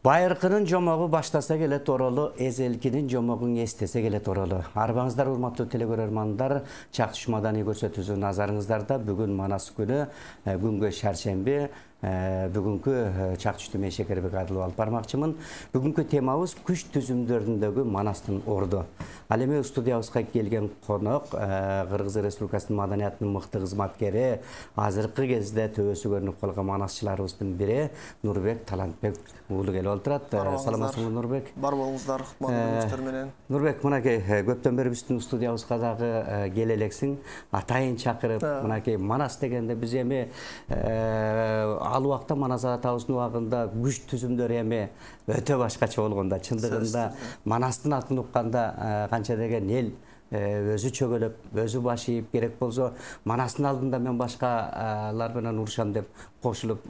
Байыркынын жомогу баштаса келет оролу, эзелкинин жомогун эстесе келет оролу. Арбаңыздар урматтуу телекөрөрмандар, Чак Түшмадани көрсөтүүсү назарыңыздарда. Бүгүн Манас күнү, күнгө шаршемби. Бүгүнкү Чак Түштү мен Шекербек Адылов алып бармакчымын. Бүгүнкү темабыз күч түзүмдөрүндөгү Манастын орду. Ал эми студиябызга келген конок Кыргыз Республикасынын маданиятынын мыкты кызматкери, азыркы кезде төбөсү көрүнүп калган манасчыларыбыздын бири Нурбек Талантбек уулу келип отурат. Саламатсызбы Нурбек? Бар болуңуздар, кутмандуу менен. Нурбек, мынакей көптөн бери биздин студиябызга дагы келе элексиң. Атайын чакырып, мынакей Манас дегенде биз эми ал убакта Манас атабыздын убагында күч түзүмдөрү эми өтө башкача болгондо, чындыгында Манастын атын укканда канча деген эл өзү чөгөлөп, өзү баш ийип, керек болсо Манастын алдында мен башкалар менен урушам деп кошулуп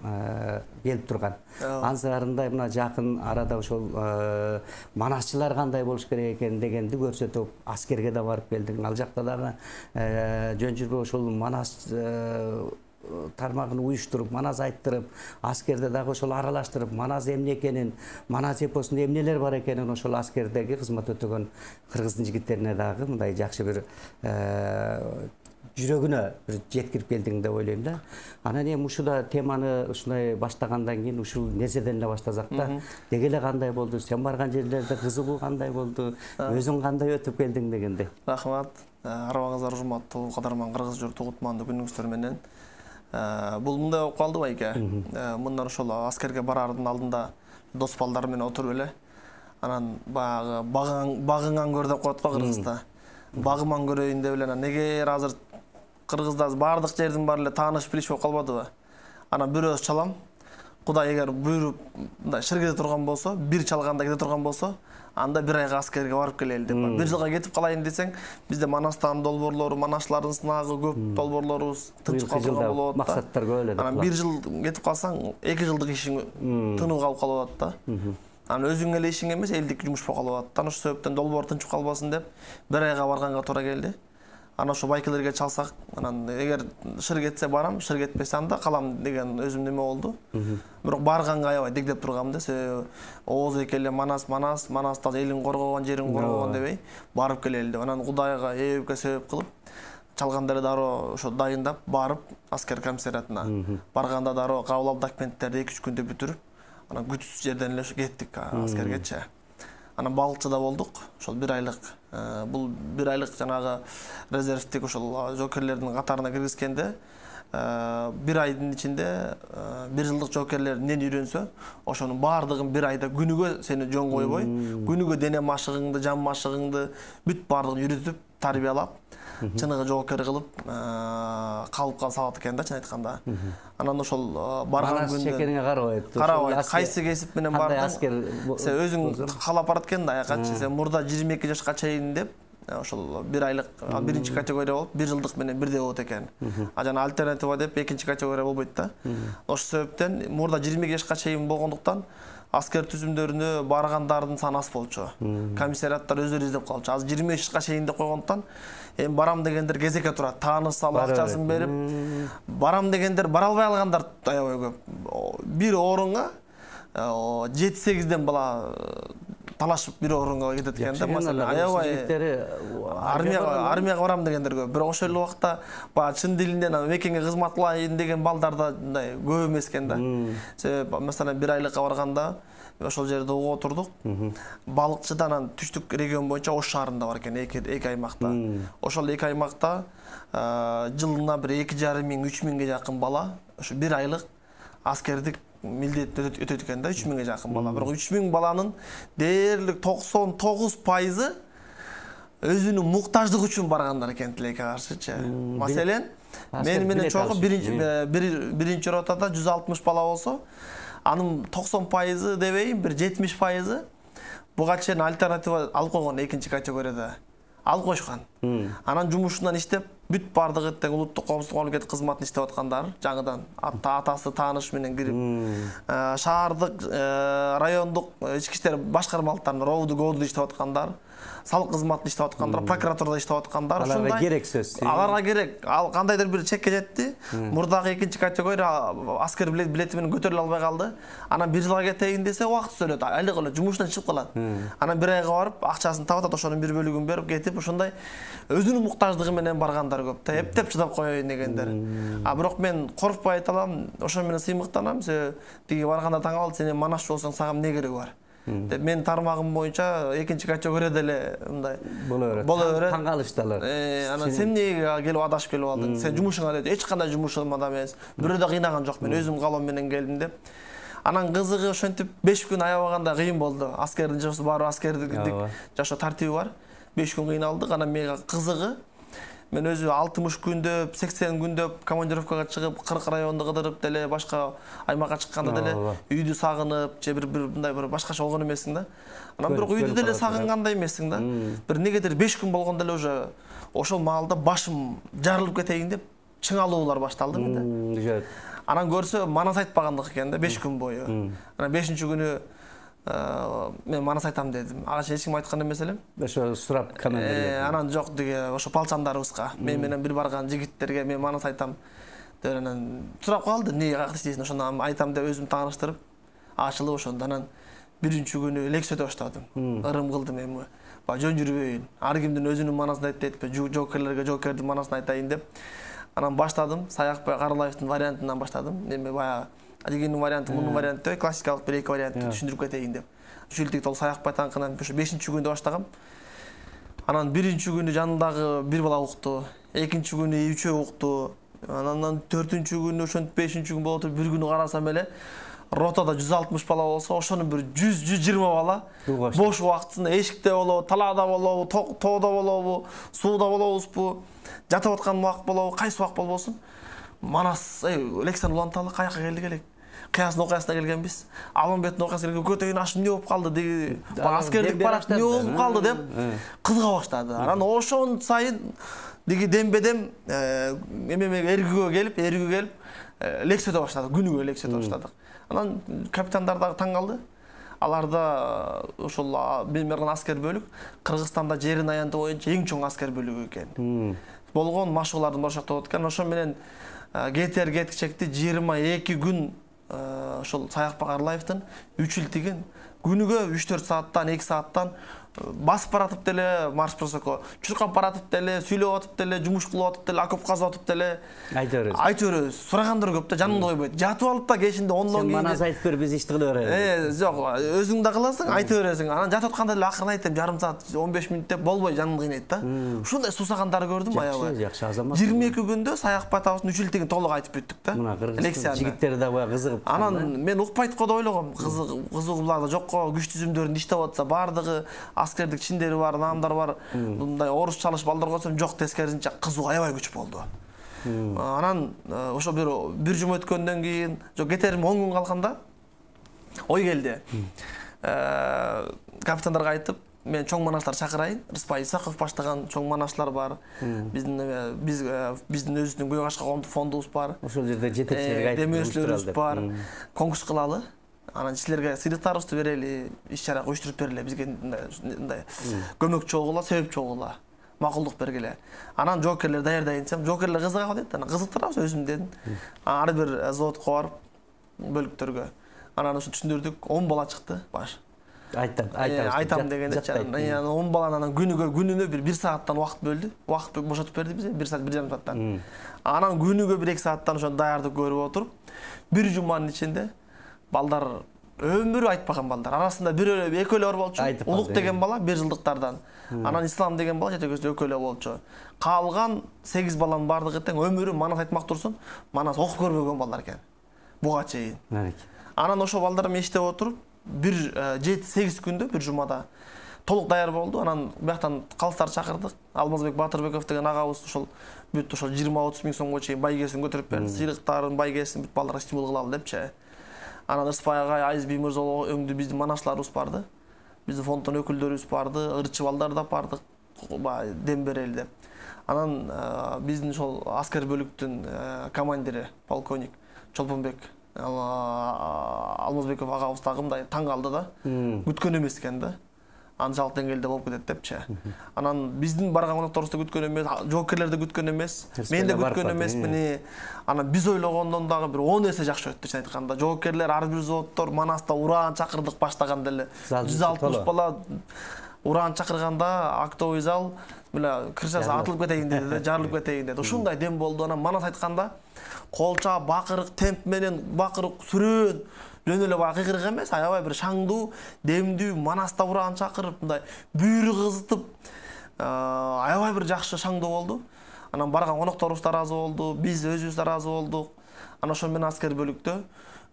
келип турган. Ансыраарында мына жакын арада ошол манасчылар кандай болуш керек экен дегенди көрсөтүп, аскерге да барып келдиң. Ал жакта дагы жөн жүрбөй ошол Манас тармагын уюштуруп, Манас айттырып, аскерде дагы ошол аралаштырып, Манас эмне экенин, Манас эпосунда эмнелер бар экенин ошол аскердеги кызмат өтөгөн кыргыздын жигиттерине дагы мындай жакшы бир жүрөгүнө бир жеткирип келдиң деп ойлойм да. Анан эми ушуда теманы ушундай баштагандан кийин ушул нерседен эле баштасак да. Деги эле кандай болду? Сен барган жерлерде кызыгуу кандай болду? Өзүң кандай өтүп келдиң дегенде. Рахмат. Арабаңыздар урматтуу кадарман кыргыз журту кутмандуу күнүңүздөр менен. Бул мындай болуп калды байке. Мындан ошол аскерге барардын алдында дос балдар менен отуруп эле. Анан баягы багыңан көр деп коет го кыргызда. Багыман көрөйүн деп эле неге азыр кыргызда баардык жердин баары эле тааныш билиш болуп калбадыбы? Анан бирөөс чалам. Кудай эгер буйруп мындай ширкете турган болсо, бир чалганда кете турган болсо, анда бир айга аскерге барып келели деп. Бир жылга кетип калайын десең, бизде Манастан долбоорлору, манашчылардын сынагы көп, долбоорлорубуз тынчып калган болот. Максаттар көп эле. Анан бир жыл кетип калсаң, 2 жылдык ишиң тынып калып калат да. Анан өзүң эле ишиң эмес, элдик жумуш болуп калат. Ошол себептен долбоор тынчып калбасын деп, бир айга барганга туура келди. Анан ошо байкелерге чалсак, анан эгер шыр кетсе барам, шыр кетпесе анда калам деген өзүм неме болду. Бирок барганга аябай дегдеп тургам да, себеби ооз экеле Манаста элин коргогон, жерин коргогон дебей барып келели деп. Анан Кудайга эбепке себеп кылып, чалганда эле дароо ошо дайындап барып аскер комиссариатына. Барганда дароо кабыл алуу документтерди 2-3 күндө бүтүрүп, анан күтүсүз жерден эле кеттик аскергечи. Анан балыкчыда болдук, ошол 1 айлык. Бул 1 айлык жанагы резервтик ошол жоокерлердин катарына киргизгенде, 1 айдын ичинде 1 жылдык жоокерлер эмнени үйрөнсө, ошонун баардыгын 1 айда күнүгө сени жөн койбой, күнүгө дене машыгыңды, жан машыгыңды бүт баардыгын үйрөтүп, тарбиялап, чыныгы жоокер кылып калыпка салат экен да, чын айтканда. Анан ошол барган күндө шекериңе карабайт. Карабайт, кайсы кесип менен бардың. Сен өзүң каалап барат экен да, аякачы сен мурда 22 жашка чейин деп, ошол 1 айлык биринчи категория болуп, 1 жылдык менен бирдей болот экен. А жана альтернатива деп экинчи категория болбойт да. Ошол себептен мурда 22 жашка чейин болгондуктан аскер түзүмдөрүнө баргандардын саны аз болчу. Комиссариаттар өздөрү издеп калчу. Азыр 25 жашка чейин деп койгондуктан эми барам дегендер кезекке турат. Тааныш салып, акчасын берип, барам дегендер бара албай калгандар аябай көп. Бир орунга 7-8ден бала талашып бир орунга кетет экен да. Маселен, аябай армияга барам дегендер көп. Бирок ошол эле убакта баягы чын дилинен мекенге кызмат кылайын деген балдар да мындай көп эмес экен да. Себеби маселен 1 айлыкка барганда ошол жерде отурдук. Балыкчыда анан түштүк регион боюнча Ош шаарында бар экен, эки аймакта. Ошол эки аймакта жылына бир 2,5 миң, 3 миңге жакын бала ошо 1 айлык аскердик милдет өтөт экен да, 3 миңге жакын бала. Бирок 3 миң баланын дээрлик 99% өзүнүн муктаждыгы үчүн баргандар экен тилекке каршычы. Маселен, мен менен чогуу биринчи ротада 160 бала болсо, анын 90% дебейин, бир 70% буга чейин альтернатива алып койгон экинчи категорияда. Алып койшкан. Анан жумушунан иштеп, бүт бардыгы тең улуттук коомсуздук мамлекеттик кызматын иштеп аткандар, жаңыдан атасы тааныш менен кирип, шаардык, райондук ички иштер башкармалыктарында ровду иштеп аткандар, салык кызматында иштеп аткандар, прокуратурада иштеп аткандар, ушундай. Аларга керек сөз. Аларга керек. Ал кандайдыр бир чекке жетти. Мурдагы экинчи категория аскер билети менен көтөрүлө албай калды. Анан 1 жылга кетейин десе убакыт сөлөт. Айлык эле жумуштан чыгып калат. Анан 1 айга барып, акчасын таап атат, ошонун бир бөлүгүн берип кетип, ошондой өзүнүн муктаждыгы менен баргандар көп. Эптеп чыдап коеюн дегендер. Бирок мен коркпой айта алам, ошо менен сыймыктанам. Тиги барганда таң калды, сен манасчы болсоң, сага эмне кереги бар? Деп мен тармагым боюнча экинчи категорияда эле мындай боло берет. Таң калышталар. Анан сен эмнеге келип адашып келип алдың? Сен жумушуңа деп, эч кандай жумушум да эмес. Бирөө да кыйнаган жок, мен өзүм калоом менен келдим деп. Анан кызыгы ошентип 5 күн аябаганда кыйын болду. Аскердин жашоосу бар, аскердик жашоо тартиби бар. 5 күн кыйналдык. Анан мен кызыгы мен өзү 60 күндөп, 80 күндөп командировкага чыгып, 40 районду кыдырып деле, башка аймакка чыкканда деле үйдү сагынып, же бир мындай бир башкача болгон эмессиң да. Анан бирок үйдү деле сагынгандай эмессиң да. Бир негедир 5 күн болгондо эле уже ошол маалда башым жарылып кетейин деп чыңалуулар башталды менде. Анан көрсө манас айтпагандык экен да 5 күн бою. Анан 5-нчи күнү мен манас айтам дедим. Ага эч ким айткан эмес элем. Ошо сурап командирге. Анан жок деге ошо балчандарыбызга, мен менен бир барган жигиттерге мен манас айтам деп анан сурап калды. Эмнеге кактыш дейсиң? Ошондо айтам деп өзүм тааныштырып, ачылып ошондо анан 1-нчи күнү лекция өтө баштадым. Ырым кылдым эми. Жөн жүрбөйүн. Ар кимдин өзүнүн манасын айтпайт, жоокерлерге жоокердин манасын айтайын деп. Анан баштадым. Саякбай Каралаевдин вариантынан баштадым. Эми баягы Адигенин варианты, мунун варианты, классикалык бир эки вариантты түшүндүрүп кетейин деп. Үчүлтүк ол Саякбай танкынан ошо 5-нчи күндө баштагам. Анан 1-нчи күнү жанындагы бир бала укту, 2-нчи күнү 3 укту. Анан 4-нчү күнү ошентип 5-нчи күн болуп туруп бир күнү карасам эле ротада 160 бала болсо, ошонун бир 100-120 бала бош убактысында эшикте болобу, талаада болобу, тоодо болобу, сууда болобузбу, жатып аткан убакыт болобу, кайсы убакыт болбосун. Манас, лекцияны уланталы, каяка келдик элек. Кыястын окуясына келгенбиз. Алымбеттин окуясына келген көтөйүн ашып эмне болуп калды деги, аскерлик барат эмне болуп калды деп кызыга баштады. Анан ошон сайын деги дембедем эргүүгө келип лекция өтө баштадык, күнүгө лекция өтө баштадык. Анан капитандар дагы таң калды. Аларда ошол мен барган аскер бөлүк Кыргызстанда жерин аянты боюнча эң чоң аскер бөлүгү экен. Болгон машыгуулардын башак болот экен. Ошо менен кетчекти 22 күн ошол Саякбай Карлаевдин 3 ил тиген күнүгө 3-4 сааттан 2 сааттан басып баратып деле марш просоко чуркап баратып деле сүйлөп атып деле жумуш кылып атып деле окоп казып атып деле айта беребиз. Сурагандар көп да, жанымда койбойт. Жатып алып да кечинде 10дон кийин манас айтып бер, биз иш кыла беребиз. Жок, өзүң да кыласың, айта бересиң. Анан жатып атканда деле акырын айтам, жарым саат 15 мүнөт деп болбой жанымды кыйнайт да. Ушундай сусагандарды көрдүм аябай. Жакшы азамат. 22 күндө Саякбай атабыздын 3 ил тиген толук айтып бүттүк да. Мына Кыргызстан жигиттери да бая кызыгып. Анан мен укпайт го деп ойлогом. Кызыгуулар да жокко, күч түзүмдөрүндө иштеп атса, бардыгы аскердик чиндери бар, наамдар бар. Мындай орус чалыш балдар койсом жок, тескерисинче кызуу аябай күч болду. Анан ошо бир жума өткөндөн кийин, жок кетерим 10 күн калганда ой келди. Капитандарга айтып, мен чоң манаштар чакырайын. Рыспай Исаков баштаган чоң манашлар бар. Биздин өзүбүздүн Көй Кашка фондубуз бар. Ошол жерде жетекчилерге айтып, демөчлөрүбүз бар. Конкурс кылалы. Анан силерге сыйлыктарыбызды берели, иш-чара уюштуруп берели, бизге мындай көмөкчү болгула, себепчи болгула, макулдук бергиле. Анан жоокерлер даярдайын десем, жоокерлер кызыгабы дейт. Анан кызыктырабыз өзүм дедим. Ар бир заводко барып, бөлүктөргө. Анан ошо түшүндүрдүк, 10 бала чыкты баш. Айтам дегенде, 10 баланы анан күнүнө бир сааттан убакыт бөлдү. Убакыт бошотуп берди бизге, 1 саат 1,5 сааттан. Анан күнүгө 1-2 сааттан ошо даярдык көрүп отуруп, бир жуманын ичинде балдар өмүрү айтпаган балдар. Арасында экөө эле бар болчу. Улук деген бала 1 жылдыктардан. Анан Ислам деген бала жетекөзү экөө эле болчу. Калган 8 баланын бардыгы тең өмүрү манас айтмак турсун, манас окуп көрбөгөн балдар экен. Буга чейин. Анан ошо балдар менен иштеп отуруп, 7-8 күндө бир жумада толук даяр болду. Анан бияктан калыстарды чакырдык. Алмазбек Батырбеков деген агабыз ошол 20-30 миң сомго чейин байгесин көтөрүп берди. Сыйлыктарын, байгесин бүт балдарга стимул кылалы депчи. Анан Рыспай агай, Айыз би Мырзалы өңдү, биздин манашларыбыз барды. Биздин фонддон өкүлдөрүбүз барды, ырчы балдар да барды, дем берели деп. Анан биздин ошол аскер бөлүктүн командири, полковник Чолпонбек Алмазбеков агабыз дагы мындай таң калды да. Күткөн эмес экен да. анчалык деңгээлде болуп кетет депчи. Анан биздин барган конокторубузду күткөн эмес, жоокерлерди күткөн эмес, мен да күткөн эмесмин. Анан биз ойлогондон дагы бир 10 эсе жакшы өттү, чын айтканда. Жоокерлер ар бир заводдор Манаста ураан чакырдык баштаганда эле 160 бала ураан чакырганда актовый зал мына крышасы атылып кетейин деди, жарылып кетейин деди. Ушундай дем болду. Анан Манас айтканда колча, бакырык, темп менен бакырык сүрөөн жөн эле баягы кыйкырык эмес, аябай бир шаңдуу, демдүү, Манаста ураан чакырып, мындай бүйүрү кызытып, аябай бир жакшы шаңдуу болду. Анан барган конокторубуз да ыраазы болду, биз өзүбүз да ыраазы болдук. Анан ошо менен аскер бөлүктө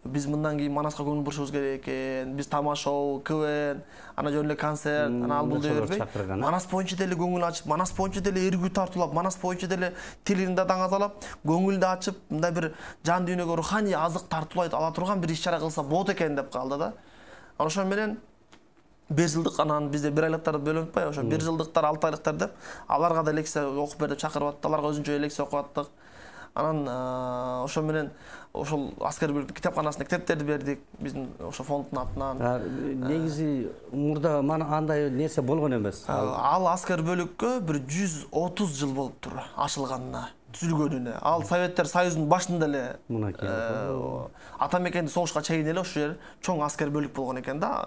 biz мындан кийин Манаска көңүл бурушубуз керек экен. Биз тамашоо, КВН, ана жөн эле концерт, ана ал бул деп бербей. Манас боюнча деле көңүл ачып, Манас боюнча деле эргүү тартуулап, Манас боюнча деле тилин да даңазалап, көңүлдү ачып, мындай бир жан дүйнөгө руханий азык тартуулай ала турган бир иш-чара кылса болот экен деп калды да. Ошо менен 1 жылдык анан бизде 1 айлыктарды бөлүп атпайбы, ошо 1 жылдыктар, 6 айлыктар деп аларга да лекция окуп бер деп чакырып атты. Аларга өзүнчө лекция окуп аттык. Анан ошо менен ошол аскер бөлүктүн китепканасына китептерди бердик биздин ошо фонддун атынан. Негизи мурда мана андай нерсе болгон эмес. Ал аскер бөлүккө бир 130 жыл болуптур ачылганына, түзүлгөнүнө. Ал Советтер Союзунун башында эле ата мекенди согушка чейин эле ошол жер чоң аскер бөлүк болгон экен да.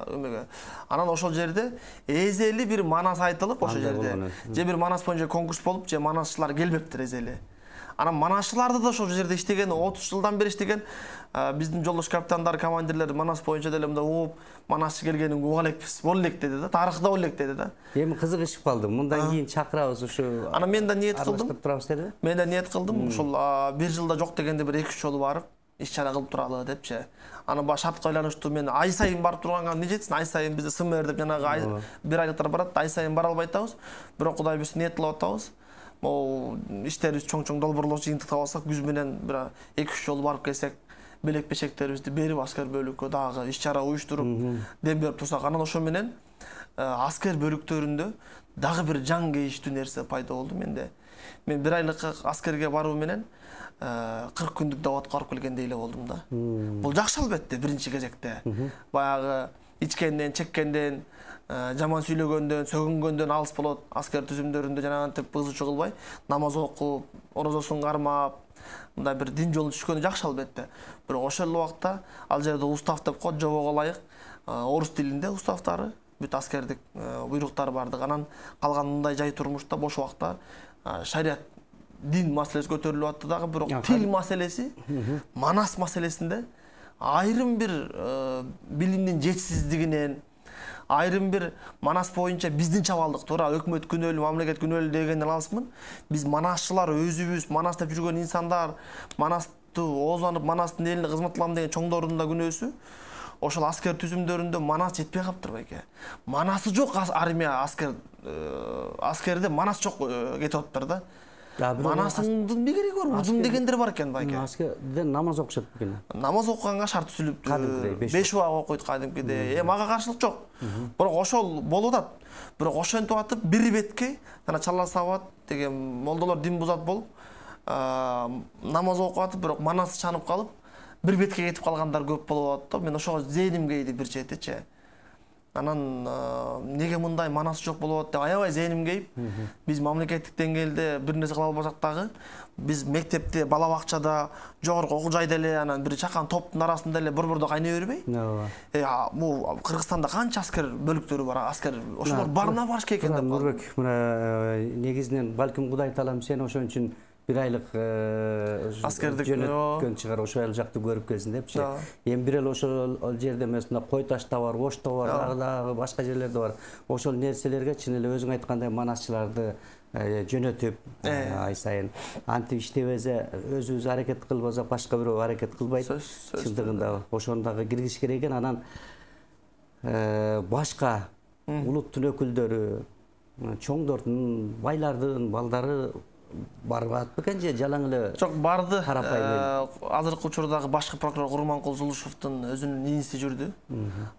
Анан ошол жерде эзели бир Манас айтылып ошол жерде. Же бир Манас боюнча конкурс болуп, же манасчылар келбептир эзели. Анан манасчыларды да ошол жерде иштеген, 30 жылдан бери иштеген биздин жолдош капитандар, командирлер Манас боюнча деле мындай ууп, манасчы келгенин уга элекпиз, боло элек деди да, тарыхта боло элек деди да. Эми кызыгышып калдым. Мындан кийин чакырабыз ушу. Анан мен да ниет кылдым. Турабыз деди. Мен да ниет кылдым, ушул 1 жылда жок дегенде бир 2-3 жолу барып, иш-чара кылып туралы депчи. Анан башка шартка байланыштуу мен ай сайын барып турганга эмне жетсин? Ай сайын бизде СМР деп жанагы 1 айлыктар барат, ай сайын бара албай атабыз. Бирок Кудай буйрса ниет кылып атабыз. Могу иштерибиз чоң-чоң долбоорлоо жыйынтыктап алсак, күз менен бир 2-3 жолу барып келсек, белек бешектерибизди берип аскер бөлүккө дагы иш-чара уюштуруп, дем берип турсак, анан ошо менен аскер бөлүктөрүндө дагы бир жан кейиштүү нерсе пайда болду менде. Мен 1 айлык аскерге баруу менен 40 күндүк даватка барып келгендей эле болдум да. Бул жакшы албетте биринчи кезекте. Баягы ичкенден, чеккенден, жаман сүйлөгөндөн, сөгүнгөндөн алыс болот. Аскер түзүмдөрүндө жанагынтип бызычуу кылбай, намаз окуп, орозосун кармап, мындай бир дин жолуна түшкөнү жакшы албетте. Бирок ошол эле убакта ал жерде устав деп коет, жобого ылайык орус тилинде уставтары, бүт аскердик буйруктары бардык. Анан калган мындай жай турмушта бош убакта шарият, дин маселеси көтөрүлүп атты дагы, бирок тил маселеси, Манас маселесинде айрым бир билимдин жетишсиздигинен, айрым бир Манас боюнча биздин чабалдык туура өкмөт күнөөлүү, мамлекет күнөөлүү дегенден алысмын. Биз манасчылар өзүбүз, Манас деп жүргөн инсандар, Манасты оозданып, Манастын элине кызмат кылам деген чоңдордун да күнөөсү. Ошол аскер түзүмдөрүндө Манас жетпей калыптыр байке. Манасы жок армия, аскерде Манас жок кетип атыптыр да. Манасыңдын эмне кереги бар? Узун дегендер бар экен байке. Аскерде намаз окушат экен. Намаз окуганга шарт түзүлүптү. 5 убак окуйт кадимкиде. Мага каршылык жок. Бирок ошол болуп атат. Бирок ошентип атып бир бетке жана Чалла Сабат деген молдолор дин бузат болуп, намаз окуп атып, бирок Манас чанып калып, бир бетке кетип калгандар көп болуп атат. Мен ошого зээним кейди бир четичи. Анан неге мындай Манас жок болуп атат деп аябай зээним кейип, биз мамлекеттик деңгээлде бир нерсе кыла албасак дагы, биз мектепте, бала бакчада, жогорку окуу жайда эле анан бир чакан топтун арасында эле борбордо кайнай бербей? Бул Кыргызстанда канча аскер бөлүктөрү бар, аскер ошолор барына барыш керек экен деп калдым. Нурбек, мына негизинен балким Кудай таалам сен ошон үчүн 1 айлык аскердик жөнөткөн чыгар, ошол жакты көрүп келсин депчи. Эми бир эле ошол жерде эмес, мына Кой ташта бар, Ошто бар, дагы башка жерлерде бар. Ошол нерселерге чын эле өзүң айткандай манасчыларды жөнөтүп, ай сайын антип иштебесе, өзүбүз аракет кылбаса, башка бирөө аракет кылбайт. Чындыгында ошону дагы киргизиш керек экен. Анан башка улуттун өкүлдөрү, чоңдордун, байлардын балдары барбат бекен же жалаң эле? Жок, барды. Азыркы учурдагы башкы прокурор Курманкул Жулушевдун өзүнүн иниси жүрдү.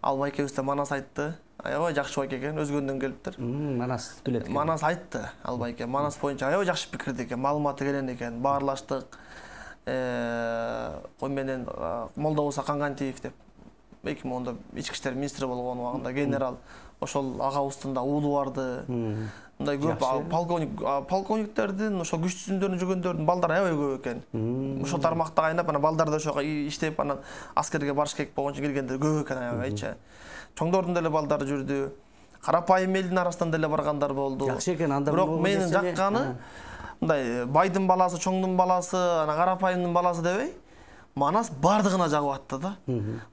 Ал байкебиз да Манас айтты. Аябай жакшы байке экен, өзгөндөн келиптир. Манас келет. Манас айтты ал байке. Манас боюнча аябай жакшы пикирде экен, маалыматы келен экен. Баарлаштык. Кой менен Молдо Муса Кангантиев деп 2010-да ички иштер министри болгон убагында генерал ошол агабыздын да уулу барды. Мындай көп полковниктердин ошо күч түзүмдөрүндө жүргөндөрдүн балдары аябай көп экен. Ошол тармакта кайнап, анан балдар да ошого иштеп, анан аскерге барыш керек болгончо келгендер көп экен аябайчы. Чоңдордун деле балдары жүрдү. Карапайым элдин арасынан деле баргандар болду. Жакшы экен, анда бирок менин жакканы мындай байдын баласы, чоңдун баласы, анан карапайымдын баласы дебей, Манас бардыгына жагып атты да.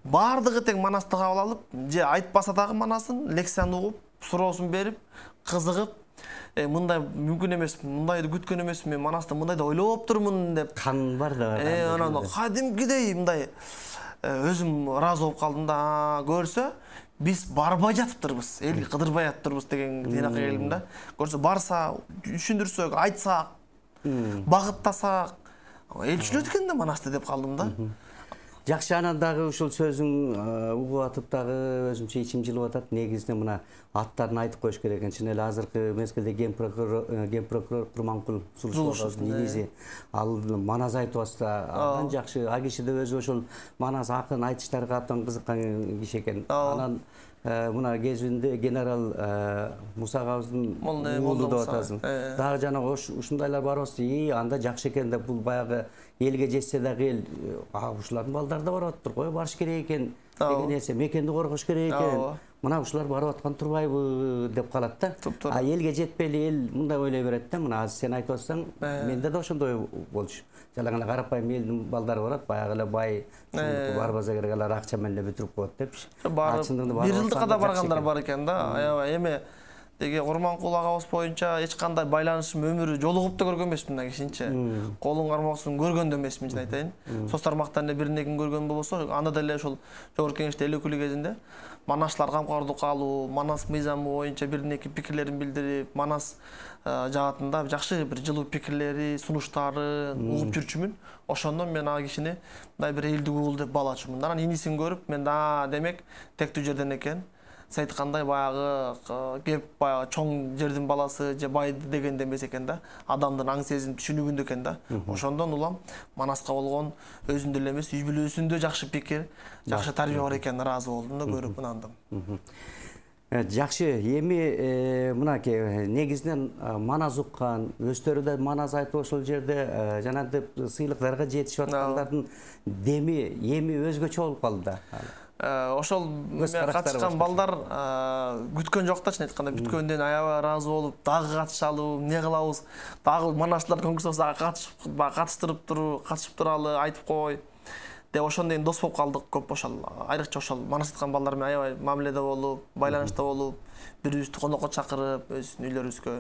Бардыгы тең Манасты кабыл алып, же айтпаса дагы Манасын лекцияны угуп, суроосун берип, кызыгып, мындай мүмкүн эмес, мындайды күткөн эмес, мен Манасты мындай да ойлоп турмун деп. Кан бар да. Анан кадимкидей мындай өзүм ыраазы болуп калдым да, көрсө биз барбай жатыптырбыз, элди кыдырбай жатыптырбыз деген тыйнакка келдим да. Көрсө барса, түшүндүрсөк, айтсак, багыттасак, эл түшүнөт экен да Манасты деп калдым да. Жакшы, анан дагы ушул сөзүң угуп атып дагы өзүмчө ичим жылып атат. Негизинен мына аттарын айтып коюш керек экен. Чын эле азыркы мезгилде ген прокурор Курманкул Сулушовдун негизи ал Манас айтып атса, андан жакшы. А киши да өзү ошол Манас акын айтыштарга абдан кызыккан киши экен. Анан мына кезинде генерал Муса агабыздын уулу деп атасың. Дагы жанагы ушундайлар барбыз, анда жакшы экен деп, бул баягы элге жетсе дагы эл ушулардын балдары да барып атыптыр, кой барыш керек экен деген нерсе, мекенди коргош керек экен. Мына ушулар барып аткан турбайбы деп калат да. А элге жетпейли эл мындай ойлой берет да. Мына азыр сен айтып атсаң, менде да ошондой болчу. Жалаң эле карапайым элдин балдары барат, баягы эле бай, барбаса керек алар акча менен эле бүтүрүп коет депчи. Бир жылдыкка да баргандар бар экен да. Аябай эми деге Курманкул агабыз боюнча эч кандай байланышым өмүрү жолугуп да көргөн эмесмин да кишинче. Колун кармаксын көргөн да эмесмин, чын айтайын. Соц тармактан эле бирин экин көргөн болбосо, анда деле ошол жогорку кеңеште эл өкүлү кезинде Манашлар камкордукка алуу, Манас мыйзамы боюнча бирин эки пикирлерин билдирип, Манас жаатында жакшы бир жылуу пикирлери, сунуштары угуп жүрчүмүн. Ошондон мен ага кишини мындай бир элдик уул деп баалачумун. Анан инисин көрүп, мен да демек тектүү жерден экен. Сен айткандай баягы кеп баягы чоң жердин баласы же байды дегенде эмес экен да. Адамдын аң сезим түшүнүгүндө экен да. Ошондон улам Манаска болгон өзүндө эле эмес, үй бүлөсүндө жакшы пикир, жакшы тарбия бар экенине ыраазы болдум да, көрүп ынандым. Жакшы, эми мынакей негизинен Манас уккан, өздөрү да Манас айтып ошол жерде жанагынтип сыйлыктарга жетишип аткандардын эми өзгөчө болуп калды да. Ошол катышкан балдар күткөн жок да, чын айтканда бүткөндөн аябай ыраазы болуп, дагы катышалуу, эмне кылабыз, дагы Манашлар конкурсуна катыштырып туралы, айтып кой деп ошондон кийин дос болуп калдык. Көп ошол айрыкча ошол Манас айткан балдар менен аябай мамиледе болуп, байланышта болуп, бири-бирибизди конокко чакырып, өзүбүздүн үйлөрүбүзгө.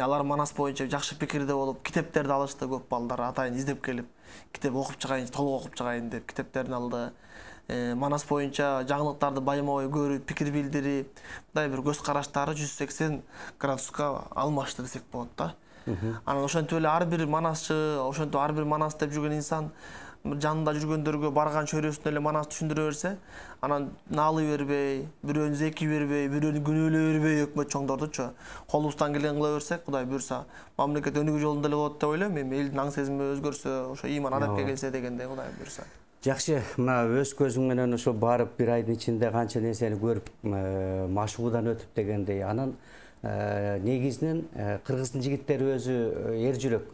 Алар Манас боюнча жакшы пикирде болуп, китептерди алышты, көп балдар атайын издеп келип, китеп окуп чыгайын, толук окуп чыгайын деп китептерин алды. Манас боюнча жаңылыктарды баймабай көрүп, пикир билдирип, мындай бир көз караштары 180 градуска алмашты десек болот да. Анан ошентип эле ар бир Манасчы, ошентип ар бир Манас деп жүргөн инсан жанында жүргөндөргө барган чөйрөсүнө эле Манас түшүндүрө берсе, анан наалый бербей, бирөөнү зеки бербей, бирөөнү күнөөлөй бербей өкмөт чоңдордучу колубуздан келген кыла берсек, Кудай буйрса, мамлекет өнүгүү жолунда эле болот деп ойлойм. Эми элдин аң сезими өзгөрсө, ошо иман адапка келсе дегенде, Кудай буйрса. Жакшы, мына өз көзүң менен ошо барып бир айдын ичинде канча нерсени көрүп, машыгуудан өтүп дегендей, анан негизинен кыргыздын жигиттери өзү эр жүрөк.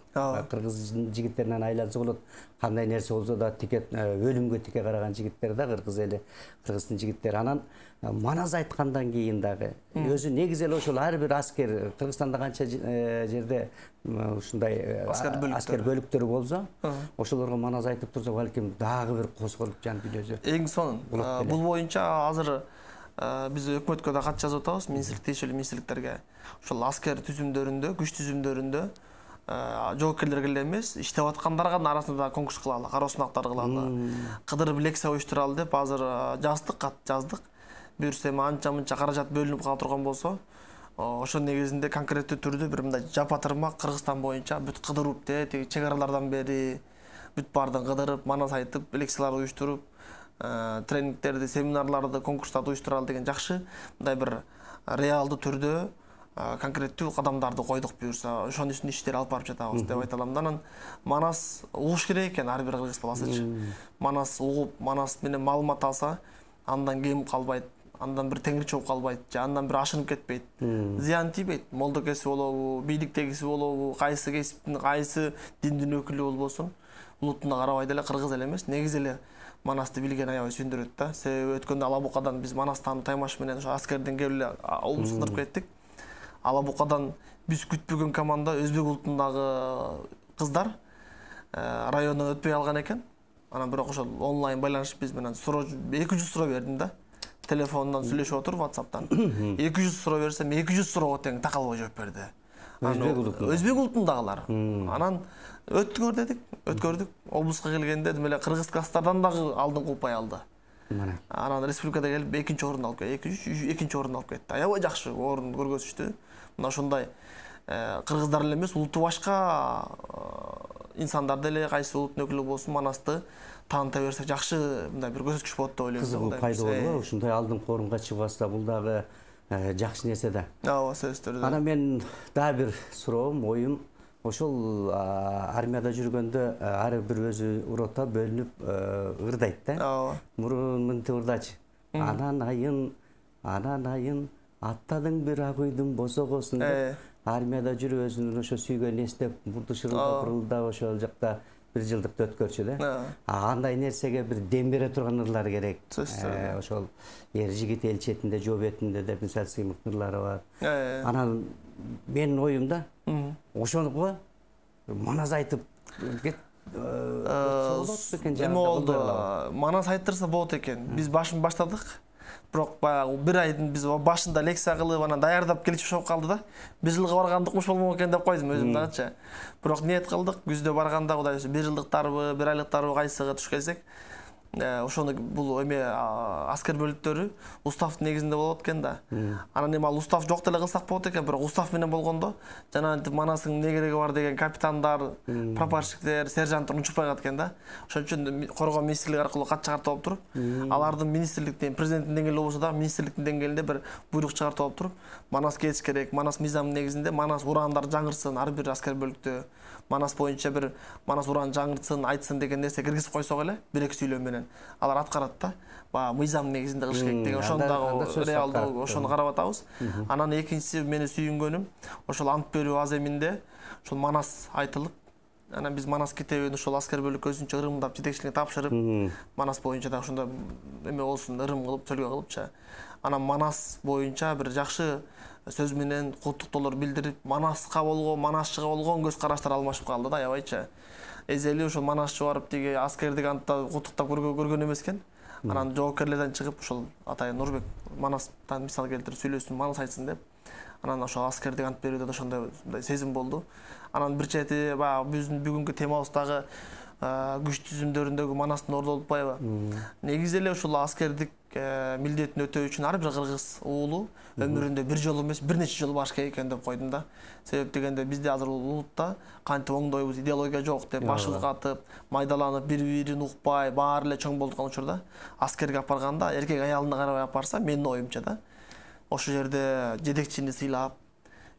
Кыргыздын жигиттеринен айланса болот. Кандай нерсе болсо да өлүмгө тике караган жигиттер да кыргыз эли, кыргыздын жигиттери. Анан Манас айткандан кийин дагы өзү негизи эле ошол ар бир аскер, Кыргызстанда канча жерде ушундай аскер бөлүктөрү болсо, ошолорго Манас айтып турса, балким дагы бир козголуп жан дүйнөсү. Эң сонун бул боюнча азыр биз өкмөткө да кат жазып атабыз, тиешелүү министрликтерге. Ошол аскер түзүмдөрүндө, күч түзүмдөрүндө жоокерлерге эле эмес, иштеп аткандарга арасында конкурс кылалы, кароо сынактар кылалы, кыдырып лекция уюштуралы деп азыр жаздык, кат жаздык. Буюрса анча-мынча каражат бөлүнүп кала турган болсо, ошол негизинде конкреттүү түрдө бир мындай жапа тырмак Кыргызстан боюнча бүт кыдырып тиги чек аралардан бери бүт бардын кыдырып, Манас айтып, лекциялар уюштуруп, тренингтерди, семинарларды, конкурстарды уюштуралы деген жакшы мындай бир реалдуу түрдө конкреттүү кадамдарды койдук. Буюрса ошонун үстүнө иштер алып барып жатабыз деп айта алам. Анан Манас угуш керек экен ар бир кыргыз баласычы. Манас угуп, Манас менен маалымат алса, андан кем калбайт. андан бир теңир чогуп калбайт же андан бир ашынып кетпейт, зыян тийбейт. Молдо кесип болобу, бийликтегиси болобу, кайсы кесиптин кайсы диндин өкүлү болбосун, улутуна карабай деле кыргыз эле эмес, негизи эле Манасты билген аябай сүйүндүрөт да. Себеби өткөндө Алабукадан биз Манастан Таймаш менен ошо аскерден келип эле облустундырып кеттик. Алабукадан биз күтпөгөн команда өзбек улутундагы кыздар райондон өтпөй алган экен. Анан бирок ошол онлайн байланышып биз менен 200 суроо бердим да. Телефондон сүйлөшүп отуруп WhatsApp'тан. 200 суроо берсем 200 суроого тең такалбай жооп берди. Өзбек улутундагылар. Анан өткөрдүк. Облуска келгенде демеле кыргыз класстардан дагы алдыңкы упай алды. Анан республикада келип экинчи орун алып кетти. Экинчи орун алып кетти. Аябай жакшы орун көргөзүштү. Мына ушундай кыргыздар эле эмес, улуту башка инсандар деле кайсы улуттун өкүлү болсун Манасты тааныта берсек жакшы мындай бир көрсөткүч болот деп ойлойм. Кызыгуу пайда болобу? Ушундай алдыңкы орунга чыгып атса бул дагы жакшы нерсе да. Ооба, сөзсүз түрдө. Анан мен дагы бир суроом, оюм ошол армияда жүргөндө ар бир өзү рота бөлүнүп ырдайт да. Ооба. Мурун мынтип ырдачы. Анан айын аттадың бир ак үйдүн босогосун деп армияда жүрүп өзүнүн ошо сүйгөнүн эстеп мурду шырылдап ошол жакта бир жылдыкты өткөрчү да. Андай нерсеге бир дем бере турган ырлар керек. Ошол эр жигит эл четинде жоо бетинде деп мисал сыймык ырлары бар. Анан менин оюмда ошоnuга Манас айтып кет эме болду. Манас айттырса болот экен. Биз баштадык. Бирок баягы бир айдын биз башында лекция кылып, анан даярдап келип шоп калды да. Бир жылга баргандыкмыш болмок экен деп койдум өзүм дагычы. Бирок ниет кылдык, күздө барганда Кудай өзү бир жылдыктарбы, бир айлыктарбы кайсыга туш келсек, ошону бул эме аскер бөлүктөрү устав негизинде болот экен да. Анан эми ал устав жок деле кылсак болот экен, бирок устав менен болгондо жана Манастын эмне кереги бар деген капитандар, прапорщиктер, сержанттар унчукпай калат экен да. Ошон үчүн коргоо министрлиги аркылуу кат чыгартып алып туруп, алардын министрликтен, президенттин деңгээлинде болбосо да, министрликтин деңгээлинде бир буйрук чыгартып алып туруп, Манас кетиш керек, Манас мыйзамы негизинде Манас ураандар жаңырсын ар бир аскер бөлүктө. Манас боюнча бир Манас ураан жаңыртсын, айтсын деген нерсе киргизип койсок эле, бир-эки сүйлөө менен алар аткарат да. Баягы мыйзам негизинде кылыш керек деген ошондагы реалдуу ошону карап атабыз. Анан экинчиси мени сүйүнгөнүм ошол ант берүү аземинде ошол Манас айтылып, анан биз Манас китебин ошол аскер бөлүккө өзүнчө ырымдап жетекчиликке тапшырып, Манас боюнча да ошондой эме болсун, ырым кылып, төлгө кылыпчы. Анан Манас боюнча бир жакшы сөз менен куттуктоолор билдирип, Манаска болгон, Манасчыга болгон көз караштар алмашып калды да, аябайчы. Эзели ошол Манасчы барып тиги аскердик антта куттуктап көргөн эмес экен. Анан жоокерлерден чыгып ошол атайын Нурбек Манастан мисал келтирип сүйлөсүн, Манас айтсын деп. Анан ошол аскердик ант берүүдө да ошондой сезим болду. Анан бир чети баягы биздин бүгүнкү темабыздагы күч түзүмдөрүндөгү Манастын орду болуп атпайбы? Негизи эле ушул аскердик милдетин өтөө үчүн ар бир кыргыз уулу өмүрүндө бир жолу эмес, бир нече жолу барыш керек экен деп койдум да. Себеп дегенде бизде азыр улутта кантип оңдойбуз, идеология жок деп башыбыз катып, майдаланып, бири-бирин укпай, баары эле чоң болуп калган учурда аскерге алып барганда эркек аялына карабай алып барса, менин оюмча да, ошол жерде жетекчини сыйлап,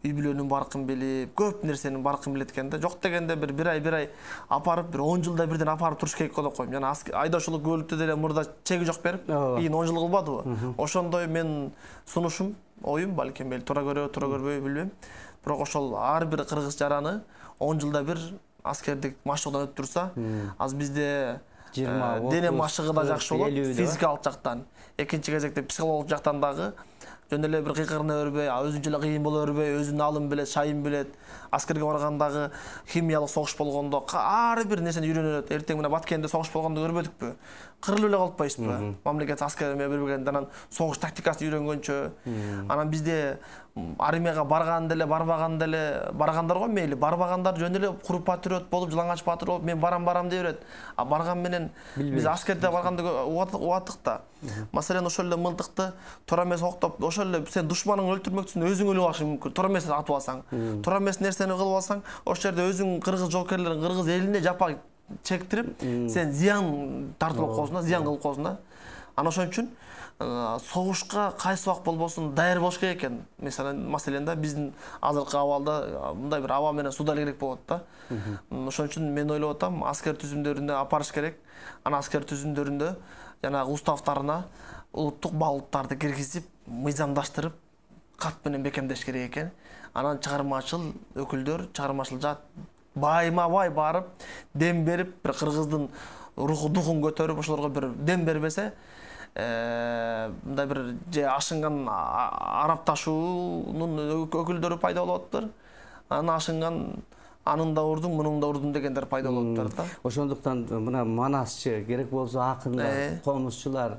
үй бүлөнүн баркын билип, көп нерсенин баркын билет экен да. Жок дегенде бир ай апарып, бир 10 жылда бирден апарып туруш керек деп койм. Жана айдоочулук көлүктө деле мурда чеги жок берип, кийин 10 жыл кылбадыбы? Ошондой мен сунушум, оюм, балким туура көрөбү, туура көрбөйбү билбейм. Бирок ошол ар бир кыргыз жараны 10 жылда бир аскердик машыгуудан өтүп турса, аз бизде дене машыгы да жакшы болот, физикалык жактан. Экинчи кезекте психологиялык жактан дагы жөн эле бир кыйкырына өрбөй, өзүнчө эле кыйын боло өрбөй, өзүнүн алым билет, шайын билет. Аскерге баргандагы химиялык согуш болгондо ар бир нерсени үйрөнөт. Эртең менен Баткенде согуш болгондо көрбөдүкпү? Кырылып эле калпайсызбы? Мамлекет аскерге бербегенде анан согуш тактикасын үйрөнгөнчө. Анан бизде армияга барган деле, барбаган деле, баргандар го мейли, барбагандар жөн эле куру патриот болуп, жылаңач патриот болуп, мен барам дей берет. А барган менен биз аскерде барганда убаттык да. Маселен ошол эле мылтыкты туура эмес октоп, ошол эле сен душманыңды өлтүрмөкчүсүң, өзүң өлүп калышың мүмкүн. Туура эмес атып алсаң, туура эмес нерсени кылып алсаң, ошол жерде өзүң кыргыз жоокерлериң, кыргыз элине жапа чектирип, сен зыян тартылып коесуң да, зыян кылып коесуң да. Анан ошон үчүн согушка кайсы убак болбосун даяр болуш керек экен. Маселен да биздин азыркы абалда мындай бир аба менен суу деле керек болот да. Ошон үчүн мен ойлоп атам, аскер түзүмдөрүнө апарыш керек. Анан аскер түзүмдөрүндө жанагы уставтарына улуттук багыттарды киргизип, мыйзамдаштырып, кат менен бекемдеш керек экен. Анан чыгармачыл өкүлдөр, чыгармачыл жаат байма-бай барып, дем берип, бир кыргыздын руху духун көтөрүп, ошолорго бир дем бербесе, мындай бир же ашынган арапташуунун өкүлдөрү пайда болоптур. Анан ашынган анын да урдум, мунун да урдум дегендер пайда болоптур да. Ошондуктан мына манасчы, керек болсо акындар, комузчулар,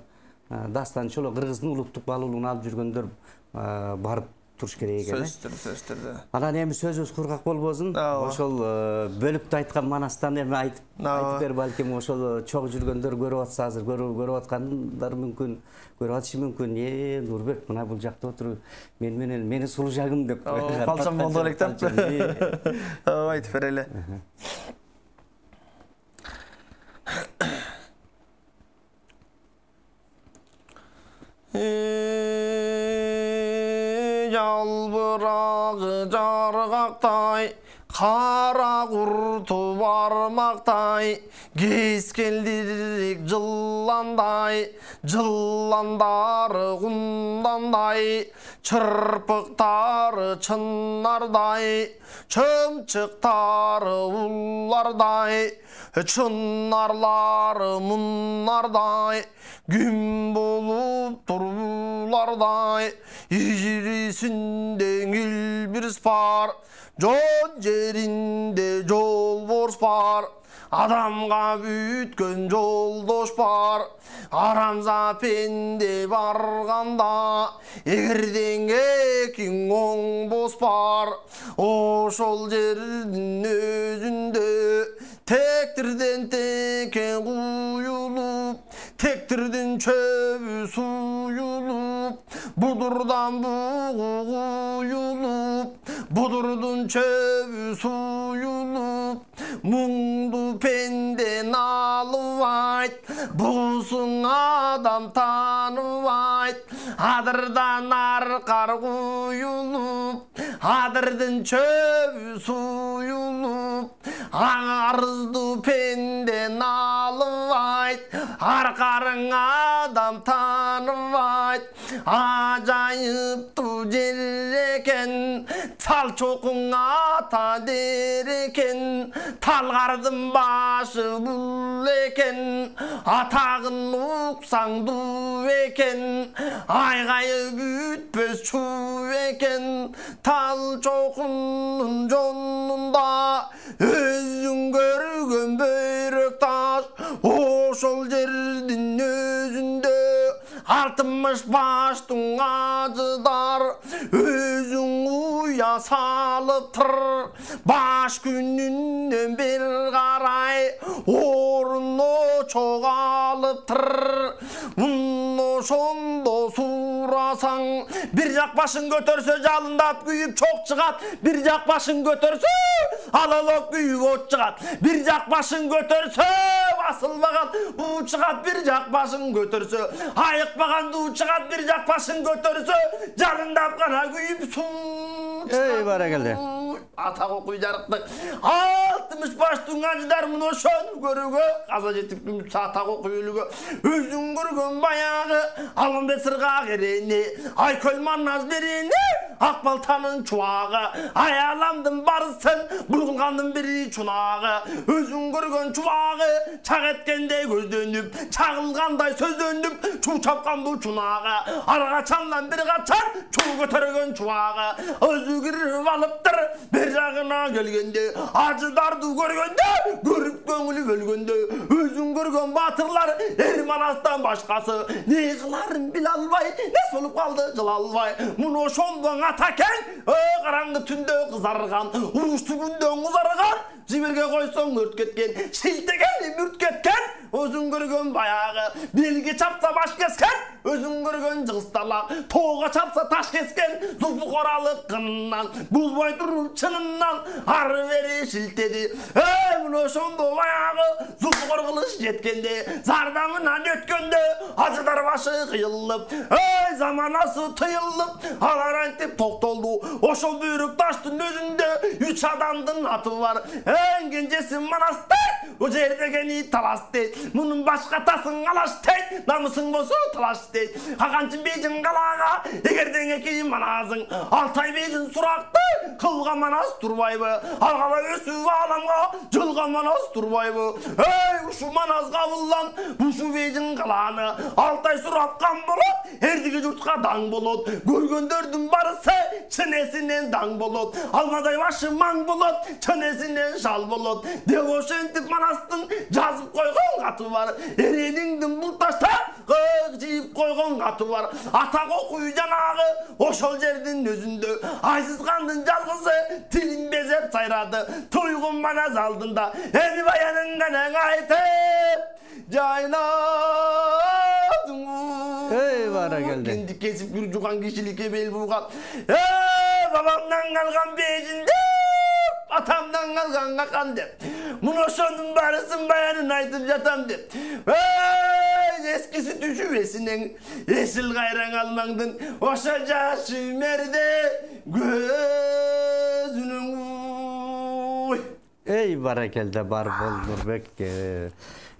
дастанчылар, кыргыздын улуттук баалуулугун алып жүргөндөр барып туруш керек экен. Сөздөр. Анан эми сөзүбүз кургак болбосун. Ошол бөлүптү айткан манастан эми айтып бер, балким ошол чогуу жүргөндөр көрүп атса, азыр көрүп аткандар мүмкүн, көрүп атышы мүмкүн. Нурбек мына бул жакта отуруп, мени сулуу жагым деп балчам болду элек деп. Айтып берели. Жалбырағы жарғақтай, қара құрты бармақтай, кескелдірек жыландай, жыландары құндандай, чырпықтары чынардай, чымчықтары ұллардай, чынарлары мұнардай, күн болып тұрулардай, ижирисінде ңілбіріс бар, жон жерінде жол борс бар, адамға бүткөн жолдош бар, арамза пенде барғанда, эгерден экиң оң бос бар, ошол жердин өзүндө тектирден текен куюлуп, тектирдин чөбү суюлуп, будурдан бугу куюлуп, будурдун чөбү суюлуп, муңду пенден алыбайт, буусуң адам таныбайт, адырдан аркар куюлуп, адырдын чөбү суюлуп, арызду пенден алыбайт, аркарың адам таныбайт, ажайыптуу жер экен, тал чокуң ата дер экен, талгардын башы бул экен, атагын уксаң дуу экен, айгайы бүтпөс чуу экен, тал чокунун жонунда өзүң көргөн бөйрөк таш, ошол жердин өзүндө 60 баштың ажыдар, өзің уя салыптыр, баш күнінен бер қарай, орыны çoğalıптыр. Ошондо сурасаң, bir жақ башын көтөрсө жалындап күйүп чок чыгат, bir жақ башын көтөрсө алалап күйүп от чыгат, bir жақ башын көтөрсө басылбаган буу чыгат, bir жақ башын көтөрсө айыкпаган дуу чыгат, bir жақ башын көтөрсө жалындап гана күйүп суу чыгат. Баракелде. Ата окуй жарыктык 60 баштың аждар мына ошону көрүүгө каза жетип ата окуйлугу өзүң көргөн баягы Алымбет сырга керени айкөл манназ берени ак балтанын чубагы аяламдын барысын булгулгандын бири чунагы өзүң көргөн чубагы чак эткендей көздөнүп чагылгандай сөздөнүп чуу чапкан бул чунагы ар качандан бир качан чуу көтөргөн чубагы өзү кирип алыптыр бер жагына келгенде ажыдарды көргөндө көрүп көңүлү бөлгөндө өзүң көргөн батырлар эр манастан башкасы не кыларын биле албай нес болуп калды жыла албай муну ошондон атакен караңгы түндө кызарган уруш түбүндө кызарган жиберге койсоң өрт кеткен шилтеген мүрт кеткен өзүң көргөн баягы белге чапса баш кескен өзүң көргөн жыгысталак тоого чапса таш кескен зулпу коралык кынынан бузбой туруп чынынан ары бери шилтеди мына ошондо баягы зулпу коргулуш жеткенде зардабынан өткөндө ажыдар башы кыйылып заманасы тыйылып алар антип токтолду ошол бүйрөк таштын өзүндө 3 адамдын аты бар эң кенжеси манасты о жер дегени таласты Bunun başka tasın alaş deyt, namusın bozu talaş deyt. Hakançın beycin kalağa, egerden ekeyi manazın. Altay beycin suraktı, kılga manaz durbayı. Halkala ösü alamga, cılga manaz durbayı. Hey uşu manaz kavullan, bu şu beycin kalağını. Altay suratkan bulut, herdigi jurtka dang bulut. Görgöndördün barısı, çenesinden dang bulut. Almaday başı mang bulut, çenesinden şal bulut. Devoşentip manastın, жазып koygon katı var. Ereningdin bu taşta, kık jiyip koygon katı var. Atak okuyu janağı, oşol jerdin özünde. Aysız kandın jalgısı, tilin bezep sayradı. Toygun manaz aldında, eni bayanın ganan aytı. Caynadım. Ey vara geldi. Kendi kesip gürcükan kişilik'e bel bulgan. Babamdan kalkan beycinde, atamdan kalkan kakan de. Munoşonun barısın bayanın aytıp jatam de. Eskisi düşüvesinin yeşil gayran almandın. Oşa jaşı merde gözünün. Ey barakelde bar bol Nurbek.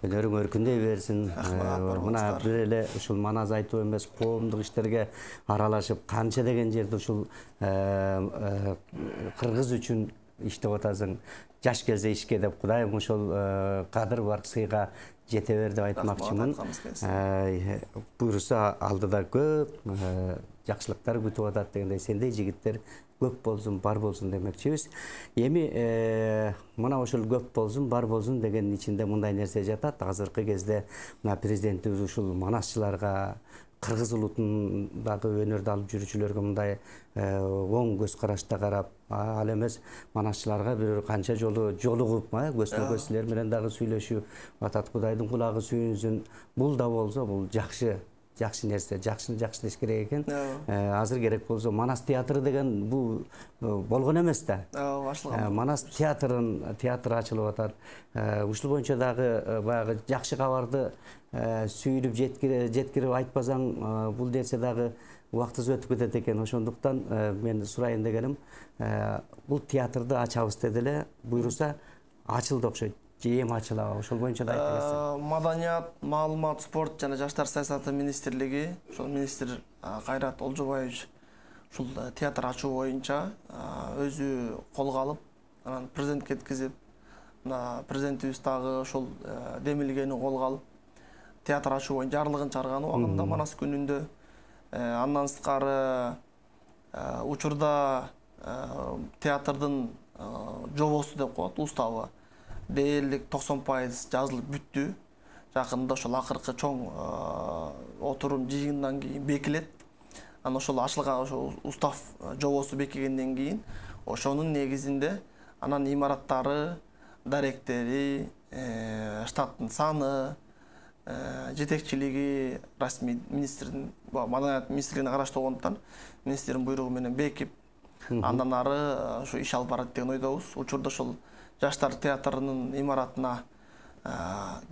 Önөрүң өркүндөй берсин. Мына бир эле ушул маназ айтуу эмес, коомдук иштерге аралашып, канча деген жерде ушул кыргыз үчүн иштеп атасың. Жаш келсе ишке деп, Кудайым ошол кадыр бар сыйга жете бер деп айтмакчымын. Буйруса алдыда көп жакшылыктар күтүп атат дегендей, сендей жигиттер көп болсун, бар болсун демекчибиз. Эми мына ошол көп болсун, бар болсун дегенин ичинде мындай нерсе жатат. Азыркы кезде мына президентибиз ушул манасчыларга, кыргыз улутундагы өнөрдү алып жүрүүчүлөргө мындай оң көз карашта карап, ал эмес манасчыларга бир канча жолу жолугуп, көзгө көз силер менен дагы сүйлөшүп атат. Кудайдын кулагы сүйүнсүн. Бул да болсо, бул жакшы нерсе, жакшыны жакшылаш керек экен. Азыр керек болсо Манас театры деген бул болгон эмес да. Манас театр ачылып атат. Ушул боюнча дагы баягы жакшы кабарды сүйүлүп жеткирип айтпасаң, бул нерсе дагы убактысыз өтүп кетет экен. Ошондуктан мен сурайын дегеним, бул театрды ачабыз деди эле, буйруса ачылды окшойт. Жем ачылабы, ошол боюнча да айтып кетсең. Маданият, маалымат, спорт жана жаштар саясаты министрлиги, ошол министр Кайрат Олжобаевич ушул театр ачуу боюнча өзү колго алып, анан президентке жеткизип, мына президентибиз дагы ошол демилгени колго алып, театр ачуу боюнча жарлыгын чыгарган убагында Манас күнүндө. Андан сырткары учурда театрдын жобосу деп коет, уставы дээрлик 90% жазылып бүттү. Жакында ошол акыркы чоң отурум жыйындан кийин бекилет. Анан ошол ачылган ошол устав жобосу бекигенден кийин ошонун негизинде анан имараттары, даректери, штаттын саны, жетекчилиги расмий министрдин, маданият министрлигине караштуу болгондуктан министрдин буйругу менен бекип, андан ары ушу иш алып барат деген ойдобуз. Учурда ошол жаштар театрынын имаратына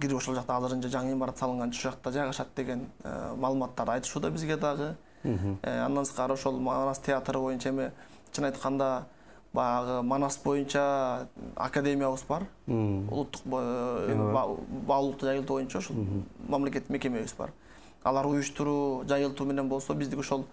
кирип ошол жакта азырынча жаңы имарат салынган, ошол жакта жайгашат деген маалыматтарды айтышууда бизге дагы. Андан сырткары ошол Манас театры боюнча эми чын айтканда баягы Манас боюнча академиябыз бар. Улуттук баалуулукту жайылтуу боюнча ошол мамлекеттик мекемебиз бар. Алар уюштуруу, жайылтуу менен болсо, биздик ошол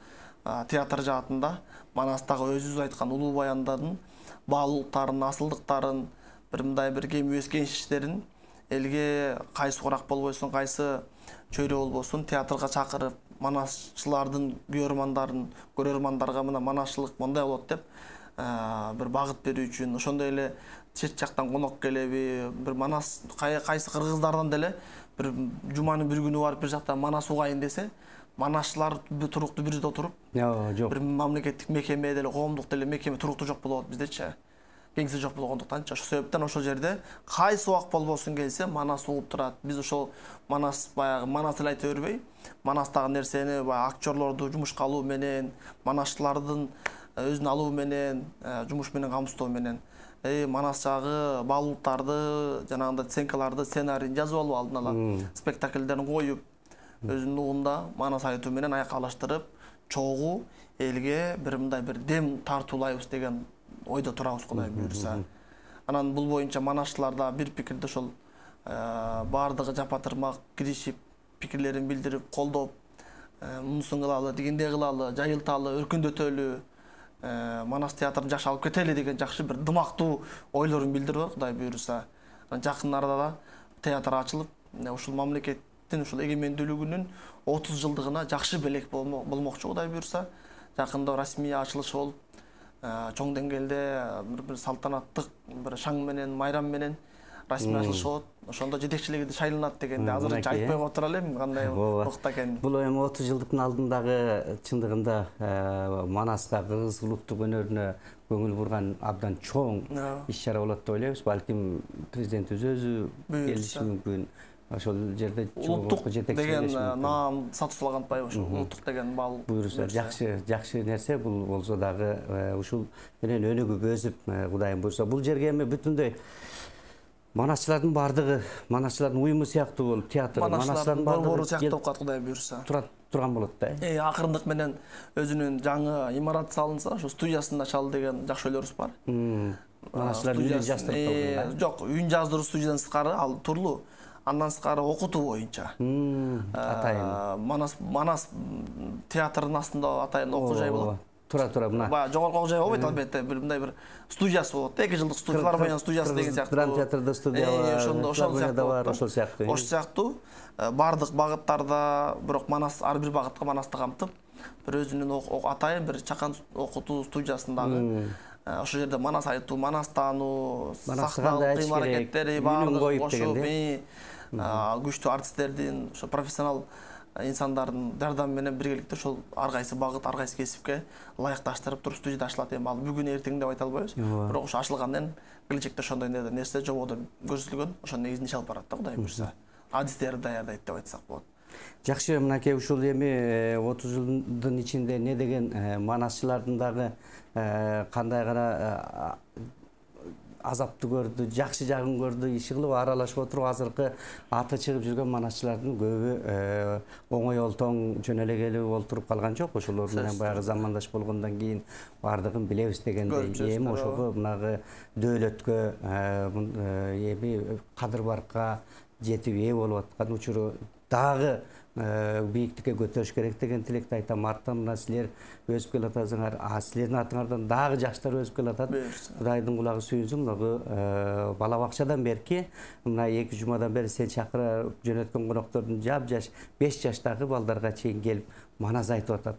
театр жаатында Манастагы өзүбүз айткан улуу баяндардын баалуулуктарын, асылдыктарын, бир мындай бир кемибиз кеншиштерин элге кайсы курак болбойсун, кайсы чөйрө болбосун театрга чакырып, манасчылардын көрөрмандарга мына манасчылык мындай болот деп бир багыт берүү үчүн, ошондой эле чет жактан конок келеби, бир Манас кайсы кыргыздардан деле бир жуманын бир күнү барып бир жакта Манас угайын десе, манасчылар туруктуу бир жерде отуруп, бир мамлекеттик мекеме деле, коомдук деле мекеме туруктуу жок болот биздечи. Кеңсе жок болгондуктан, ошол себептен ошол жерде кайсы убак болбосун келсе Манас угуп турат. Биз ошол Манас баягы Манас эле айта бербей, Манастагы нерсени баягы актерлорду жумушка алуу менен, манасчылардын өзүн алуу менен, жумуш менен камсыздоо менен, Манастагы баалуулуктарды, жанагындай сценкаларды, сценарийин жазып алып алдын ала спектакльдерин коюп, өзүнүн угунда Манас айтуу менен аякалаштырып, чогуу элге бир мындай бир дем тартуулайбыз деген ойдо турабыз, Кудай буйруса. Анан бул боюнча манасчыларда бир пикирде ошол бардыгы жапатырмак киришип пикирлерин билдирип колдоп мунусун кылалы дегендей кылалы жайылталы өркүндөтөлү Манас театрын жакшы алып кетели деген жакшы бир дымактуу ойлорун билдирип бар Кудай буйруса. Жакын арада да театр ачылып ушул мамлекеттин ушул эгемендүүлүгүнүн 30 жылдыгына жакшы белек болмокчу Кудай буйруса. Жакында расмий ачылышы болуп чоң деңгээлде бир салтанаттык бир шаң менен майрам менен расмий ачылышы болот. Ошондо жетекчилиги шайланат дегенде азырынча айтпай коюп отура элем кандай убакта экенин. Бул эми 30 жылдыктын алдындагы чындыгында Манаска кыргыз улуттук өнөрүнө көңүл бурган абдан чоң иш-чара болот деп ойлойбуз. Балким президентибиз өзү келиши мүмкүн. Ошол жерде улуттук деген наам сатып алган атпайбы ошо улуттук деген баал буйруса жакшы нерсе бул болсо дагы ушул менен өнүгүп өсүп Кудайым буйруса бул жерге эми бүтүндөй манасчылардын бардыгы манасчылардын уюму сыяктуу болуп театр манасчылардын борбору сыяктуу калат Кудай буйруса турган болот да. Акырындык менен өзүнүн жаңы имарат салынса ошо студиясында чал деген жакшы ойлорубуз бар. Манасчылар үйүн жаздырып калган. Жок, үйүн жаздыруу студиядан сырткары ал турлуу. Андан сырткары окутуу боюнча. Атайын. Манас театрдын астында атайын окуу жай болот. Тура мына. Баягы жогорку окуу жай болбойт албетте, мындай бир студиясы болот. 2 жылдык студия бар, баягы студиясы деген сыяктуу. Драма театрда студия бар, ошол сыяктуу. Ошол сыяктуу бардык багыттарда, бирок Манас ар бир багытка Манасты камтып, бир өзүнүн атайын бир чакан окутуу студиясындагы ошол жерде Манас айтуу, Манас таануу, сахналык кыйм-аракеттери баардыгы кошуп, күчтүү артисттердин, ошо профессионал инсандардын жардамы менен биргеликте ошол ар кайсы багыт, ар кайсы кесипке ылайыкташтырып туруп студияда ачылат. Эми ал бүгүн эртең деп айта албайбыз. Бирок ошо ачылгандан келечекте ошондой нерсе жободо көрсөтүлгөн, ошонун негизинде иш алып барат да Кудай буйруса. Адистерди даярдайт деп айтсак болот. Жакшы, мынакей ушул эми 30 жылдын ичинде не деген манасчылардын дагы кандай гана азапты көрдү, жакшы жагын көрдү, иши кылып аралашып отуруп азыркы аты чыгып жүргөн манасчылардын көбү оңой олтоң жөн эле келип олтуруп калган жок. Ошолор менен баягы замандаш болгондон кийин бардыгын билебиз дегендей. Эми ошого мынагы дөөлөткө эми кадыр баркка жетип ээ болуп аткан учуру дагы бийиктикке көтөрүш керек деген тилекти айтам. Арттан мына силер өсүп келатасыңар, силердин артыңардан дагы жаштар өсүп келатат. Кудайдын кулагы сүйүнсүн. Мына бала бакчадан берки мына 2 жумадан бери сен чакырып жөнөткөн коноктордун жап-жаш 5 жаштагы балдарга чейин келип манас айтып атат.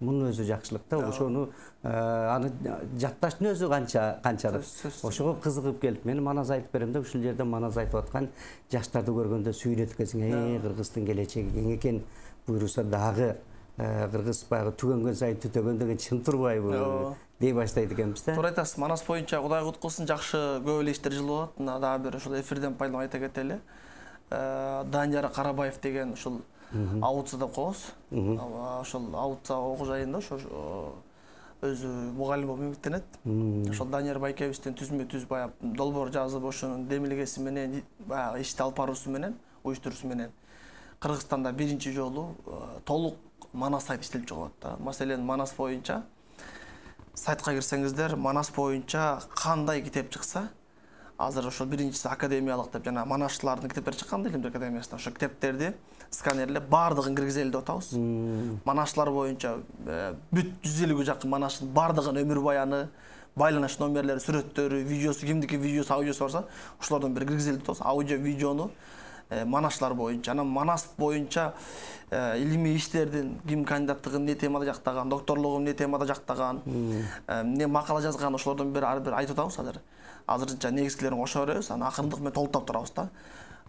Мунун өзү жакшылык да. Ошону аны жатташтын өзү канчалык. Ошого кызыгып келип, мен манас айтып берем деп ушул жерде манас айтып аткан жаштарды көргөндө сүйүнөт экенсиң. Кыргыздын келечеги кең экен. Буйруса дагы кыргыз баягы түгөнгөн сайын түтөгөн деген чын турбайбы? Дей баштайт экенбиз да. Туура айтасыз. Манас боюнча Кудай куткулсун жакшы көп эле иштер жылып атат. Мына дагы бир ушул эфирден пайдаланып айта кетели. Данияр Карабаев деген ушул Аутса деп коебуз. Ошол Аутса окуу жайында ошо өзү мугалим болуп эмгектенет. Ошол Данияр Байкебиздин түзмө-түз баягы долбоор жазып, ошонун демилгеси менен баягы ишти алып баруусу менен, уюштуруусу менен Кыргызстанда биринчи жолу толук Манас сайт иштелип чыгып атат да. Маселен, Манас боюнча сайтка кирсеңиздер, Манас боюнча кандай китеп чыкса, азыр ошол биринчиси академиялык деп жана манасчылардын китептери чыккан Илимдер академиясынан. Ошо китептерди сканерлеп баардыгын киргизели деп атабыз. Манасчылар боюнча бүт 150-ге жакын манасчынын баардыгынын өмүр баяны, байланыш номерлери, сүрөттөрү, видеосу, кимдики видеосу, аудиосу барса, ошолордон бир киргизели деп атабыз. Аудио, видеону манасчылар боюнча, анан Манас боюнча илимий иштердин ким кандидаттыгын эмне темада жактаган, докторлугун эмне темада жактаган, эмне макала жазган, ошолордон бир ар бир айтып атабыз азыр. Азырынча негизгилерин кошо беребиз, анан акырындык менен толуктап турабыз да.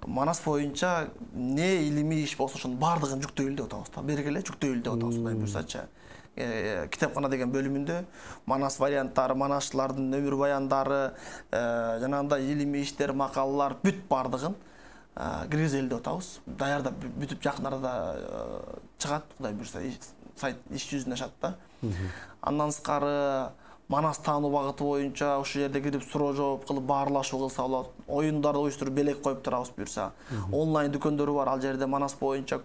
Манас боюнча эмне илимий иш болсо ошонун баардыгын жүктөйлү деп атабыз да. Бергеле жүктөйлү деп атабыз Кудай буйрсачы. Китепкана деген бөлүмүндө Манас варианттары, манасчылардын өмүр баяндары, жанагындай илимий иштер, макалалар бүт баардыгын киргизели деп атабыз. Даярдап бүтүп жакын арада чыгат Кудай буйрса, сайт иш жүзүнө ашат да. Андан сырткары Манас таануу багыты боюнча ошол жерде кирип суроо жооп кылып баарлашуу кылса болот. Оюндарды оюштуруп белек коюп турабыз буюрса. Онлайн дүкөндөрү бар. Ал жерде Манас боюнча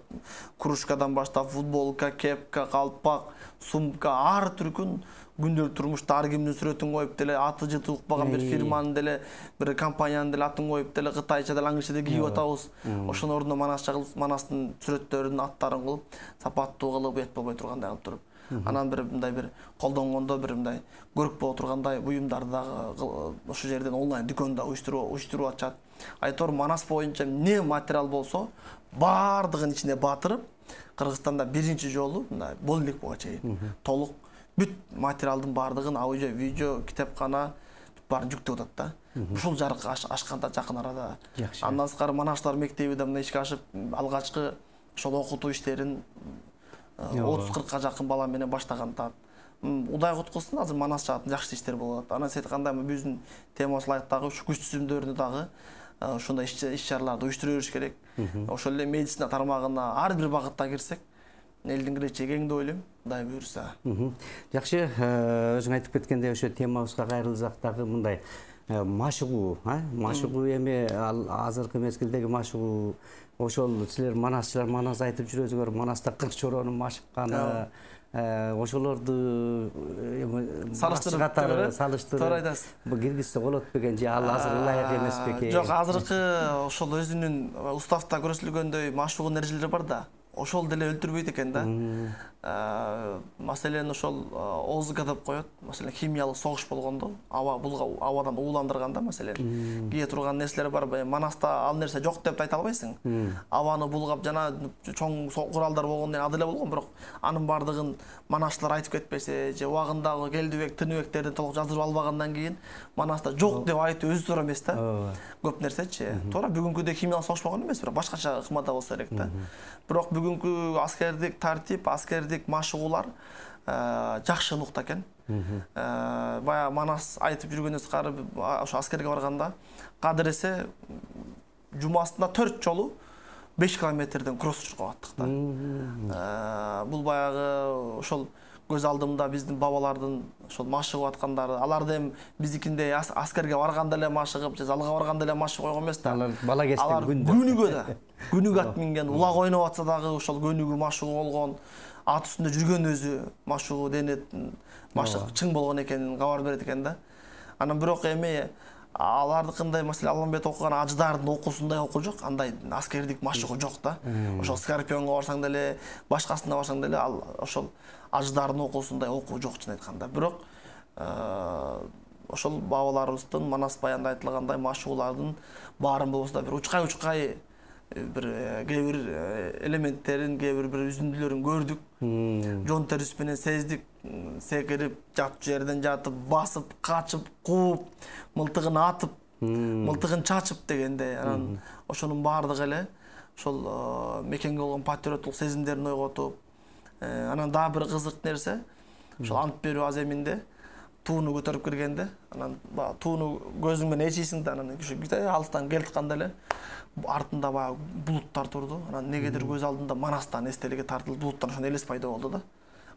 кружкадан баштап футболка, кепка, калпак, сумка ар түркүн күндөлүк турмушта ар кимдин сүрөтүн коюп деле аты жыты укпаган бир фирманын деле бир компаниянын деле атын коюп деле кытайча деле англисче деле кийип атабыз. Ошонун ордуна Манастын сүрөттөрүнүн аттарын кылып, сапаттуу кылып, эт болбой тургандай кылып туруп. Анан бир мындай бир колдонгондо бир мындай көрүп боло тургандай буюмдарды дагы ошол жерден онлайн дүкөндө уюштуруп атышат. Айтор Манас боюнча эмне материал болсо баардыгын ичине батырып, Кыргызстанда биринчи жолу мындай Боллекпога чейин толук бүт материалдын баардыгын аудио, видео, китепкана баарын жүктөп атат да. Ушул жарыкка ашканда жакын арада. Андан сырткары Манаштар мектеби да мына ишке ашып, алгачкы ошол окутуу иштерин 30-40га жакын бала менен баштаганда Удай куткусун азыр Манас жаатын жакшы иштер болуп атат. Анан сеткандай биздин темабыз ылайыктагы ушу күч түзүмдөрүнү дагы ушундай иш-чараларды уюштура бериш керек. Ошол эле медицина тармагына ар бир багытта кирсек, элдин келечеги кең деп ойлойм, Кудай буюрса. Жакшы, өзүң айтып кеткендей ошо темабызга кайрылсак дагы мындай машыгуу, эми азыркы мезгилдеги машыгуу ошол силер Манасчылар Манас айтып жүрөсүңөр, Манаста 40 чоронун машыкканы, ошолорду салыштырып киргизсе болот бекен же ал азыр ылайык эмес бекен? Жок, азыркы ошол өзүнүн уставда көрсөтүлгөндөй машыгуу эрежелери бар да. Ошол деле өлтүрбөйт экен да. Маселен ошол ОЗГ деп коет. Маселен химиялык согуш болгондо, абадан ууландырганда, маселен кие турган нерселер бар. Манаста ал нерсе жок деп айта албайсың. Абаны булгап жана чоң куралдар болгондон ады эле болгон, бирок анын бардыгын Манаштар айтып кетпесе, же убагындагы Келдибек, Тыныбектердин толук жаздырып албагандан кийин Манаста жок деп айтуу өзү туура эмес да. Көп нерсечи. Туура бүгүнкүдөй химиялык согуш болгон эмес, бирок башкача ыкмада болсо керек да. Бирок бүгүнкү аскердик тартип, аскердик машыгуулар жакшы нукта экен. Бая Манас айтып жүргөндөн сырткары ошо аскерге барганда кадыресе жумасында 4 жолу 5 километрден кросс чуркап аттык да. Бул баягы ошол көз алдымда биздин бабалардын ошол машыгып аткандары, аларды эми биздикиндей аскерге барганда эле машыгып, же залга барганда эле машыгып койгон эмес да. Алар бала кезден күнүгө да, күнүгө ат минген, улак ойноп атса дагы ошол күнүгө машыгуу болгон, ат үстүндө жүргөн өзү машыгуу денет, машык чың болгон экенин кабар берет экен да. Анан бирок эми алардыкындай, маселен, Алмамбет окуган аждардын окуусундай окуу жок, андай аскердик машыгуу жок да. Ошол Скорпионго барсаң деле, башкасына барсаң деле, ал ошол аждардын окуусундай окуу жок чын айтканда. Бирок ошол бабаларыбыздын Манас баянда айтылгандай машыгуулардын баарын болбосо да бир учкай бир кээ бир элементтерин, кээ бир үзүндүлөрүн көрдүк. Жон терис менен сездик. Секирип, жатып жерден жатып, басып, качып, кууп, мылтыгын атып, мылтыгын чачып дегенде, анан ошонун баардыгы эле ошол мекенге болгон патриоттук сезимдерин ойготуп, анан дагы бир кызык нерсе, ошол ант берүү аземинде тууну көтөрүп киргенде, анан тууну көзүң менен ичисиң да, анан алыстан келатканда эле артында баягы булуттар турду. Анан негедир көз алдында Манастан эстелиги тартылып, булуттан ошондой элес пайда болду да.